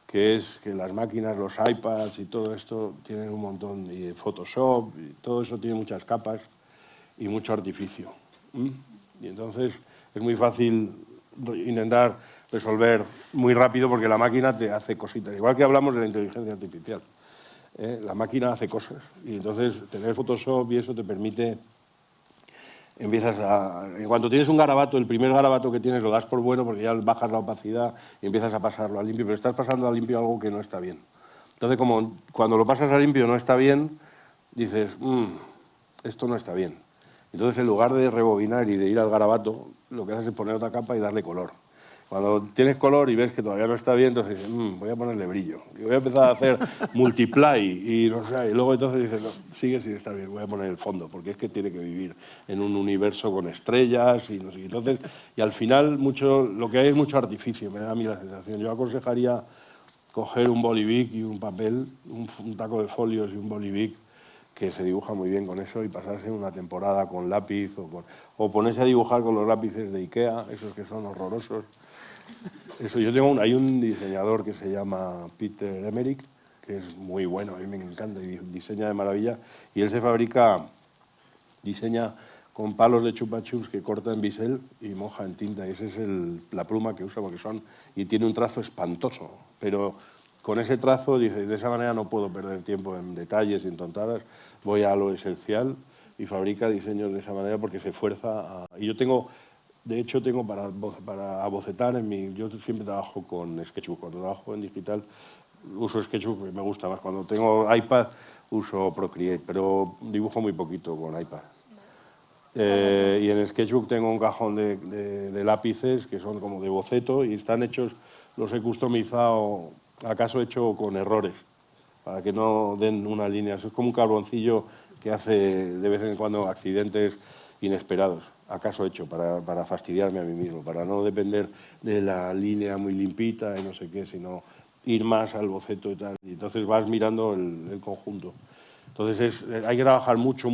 que es que las máquinas, los iPads y todo esto tienen un montón, y Photoshop, y todo eso tiene muchas capas y mucho artificio. Y entonces es muy fácil intentar resolver muy rápido, porque la máquina te hace cositas. Igual que hablamos de la inteligencia artificial. La máquina hace cosas, y entonces tener Photoshop y eso te permite. En cuanto tienes un garabato, el primer garabato que tienes lo das por bueno, porque ya bajas la opacidad y empiezas a pasarlo a limpio, pero estás pasando a limpio algo que no está bien. Entonces, como cuando lo pasas a limpio no está bien, dices, esto no está bien. Entonces, en lugar de rebobinar y de ir al garabato, lo que haces es poner otra capa y darle color. Cuando tienes color y ves que todavía no está bien, entonces dices, voy a ponerle brillo. Y voy a empezar a hacer multiply y no sé, y luego entonces dices, no, sigue sin estar bien, voy a poner el fondo, porque es que tiene que vivir en un universo con estrellas y no sé. Entonces, y al final lo que hay es mucho artificio, me da a mí la sensación. Yo aconsejaría coger un bolivic y un papel, un taco de folios y un bolivic, que se dibuja muy bien con eso, y pasarse una temporada con lápiz o ponerse a dibujar con los lápices de Ikea, esos que son horrorosos. Eso, hay un diseñador que se llama Peter Emmerich, que es muy bueno, a mí me encanta y diseña de maravilla, y él diseña con palos de chupa chups que corta en bisel y moja en tinta, y esa es la pluma que usa, y tiene un trazo espantoso, pero con ese trazo dice, de esa manera no puedo perder tiempo en detalles y en tontadas, voy a lo esencial, y fabrica diseños de esa manera porque se esfuerza y yo tengo para bocetar yo siempre trabajo con Sketchbook. Cuando trabajo en digital uso Sketchbook, porque me gusta más. Cuando tengo iPad uso Procreate, pero dibujo muy poquito con iPad. Y en Sketchbook tengo un cajón de lápices que son como de boceto y están hechos, los he customizado, acaso hecho con errores, para que no den una línea. Eso es como un carboncillo que hace de vez en cuando accidentes inesperados, acaso hecho para fastidiarme a mí mismo, para no depender de la línea muy limpita y no sé qué, sino ir más al boceto y tal. Y entonces vas mirando el conjunto. Entonces hay que trabajar mucho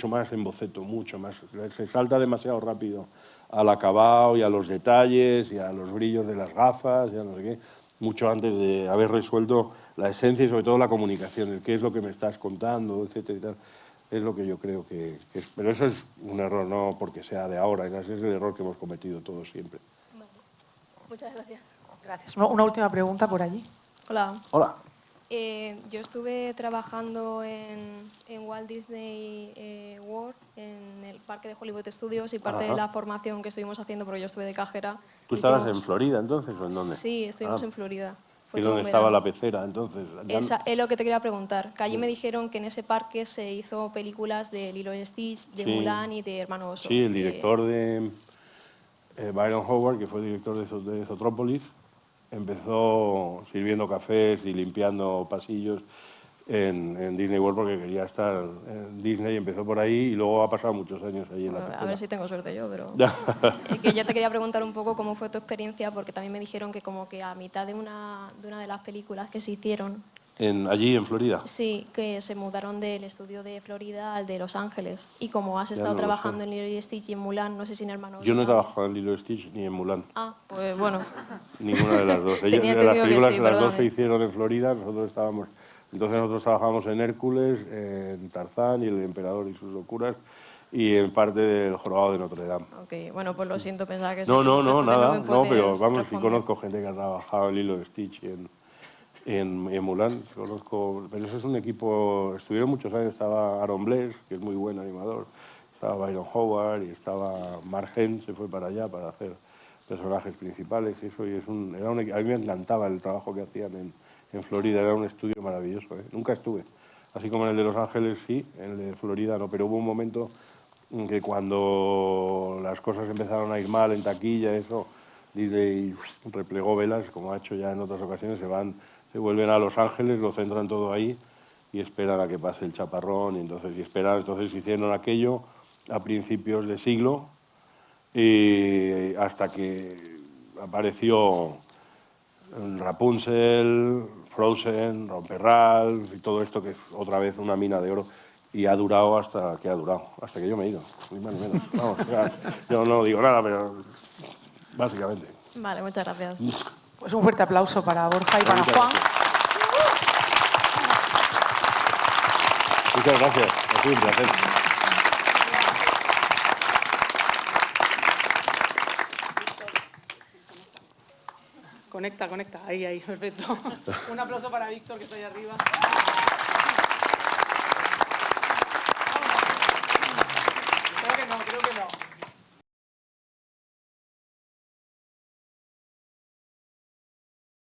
más en boceto, mucho más. Se salta demasiado rápido al acabado y a los detalles y a los brillos de las gafas y a no sé qué, mucho antes de haber resuelto la esencia y sobre todo la comunicación, el qué es lo que me estás contando, etcétera y tal. Es lo que yo creo que es. Pero eso es un error, no porque sea de ahora, es el error que hemos cometido todos siempre. Vale. Muchas gracias. Gracias. Una última pregunta por allí. Hola. Hola. Yo estuve trabajando en Walt Disney World, en el parque de Hollywood Studios, y parte de la formación que estuvimos haciendo, porque yo estuve de cajera. ¿Tú estabas en Florida entonces o en dónde? Sí, estuvimos en Florida. ¿Y dónde estaba la pecera entonces? Esa es lo que te quería preguntar. Que allí me dijeron que en ese parque se hizo películas de Lilo y Stitch, de Mulan y de Hermano Oso. Sí, el director de Byron Howard, que fue director de Zootropolis, empezó sirviendo cafés y limpiando pasillos en Disney World porque quería estar en Disney, empezó por ahí y luego ha pasado muchos años allí en la pecera. A ver si tengo suerte yo, pero... que yo te quería preguntar un poco cómo fue tu experiencia, porque también me dijeron que como que a mitad de una de las películas que se hicieron... Allí en Florida. Sí, que se mudaron del estudio de Florida al de Los Ángeles. Y como has estado trabajando en Lilo y Stitch y en Mulan, no sé si en Hermano Oso... Yo no he trabajado en Lilo y Stitch ni en Mulan. Ah, pues bueno. Ninguna de las dos. Las películas las dos se hicieron en Florida, nosotros estábamos... Entonces nosotros trabajamos en Hércules, en Tarzán y el Emperador y sus locuras, y en parte del Jorobado de Notre Dame. Ok, bueno, pues lo siento, pensaba que... No, nada, no, pero vamos, sí conozco gente que ha trabajado en Lilo y Stitch y en Mulan, conozco, pero eso es un equipo, estuvieron muchos años, estaba Aaron Bless, que es muy buen animador, estaba Byron Howard y estaba Mark Hent, se fue para allá para hacer personajes principales y eso, y a mí me encantaba el trabajo que hacían en Florida, era un estudio maravilloso, nunca estuve, así como en el de Los Ángeles sí, en el de Florida no, pero hubo un momento en que cuando las cosas empezaron a ir mal en taquilla, eso, Disney replegó velas, como ha hecho ya en otras ocasiones, se vuelven a Los Ángeles, lo centran todo ahí y esperan a que pase el chaparrón, y entonces hicieron aquello a principios de siglo y hasta que apareció Rapunzel, Frozen, Romper Ralph y todo esto que es otra vez una mina de oro y ha durado hasta que yo me he ido, ni más ni menos. Vamos, yo no digo nada, pero básicamente. Vale, muchas gracias. Pues un fuerte aplauso para Borja y para Juan. Muchas gracias, ha sido un placer. Conecta, ahí, perfecto. Un aplauso para Víctor, que está ahí arriba.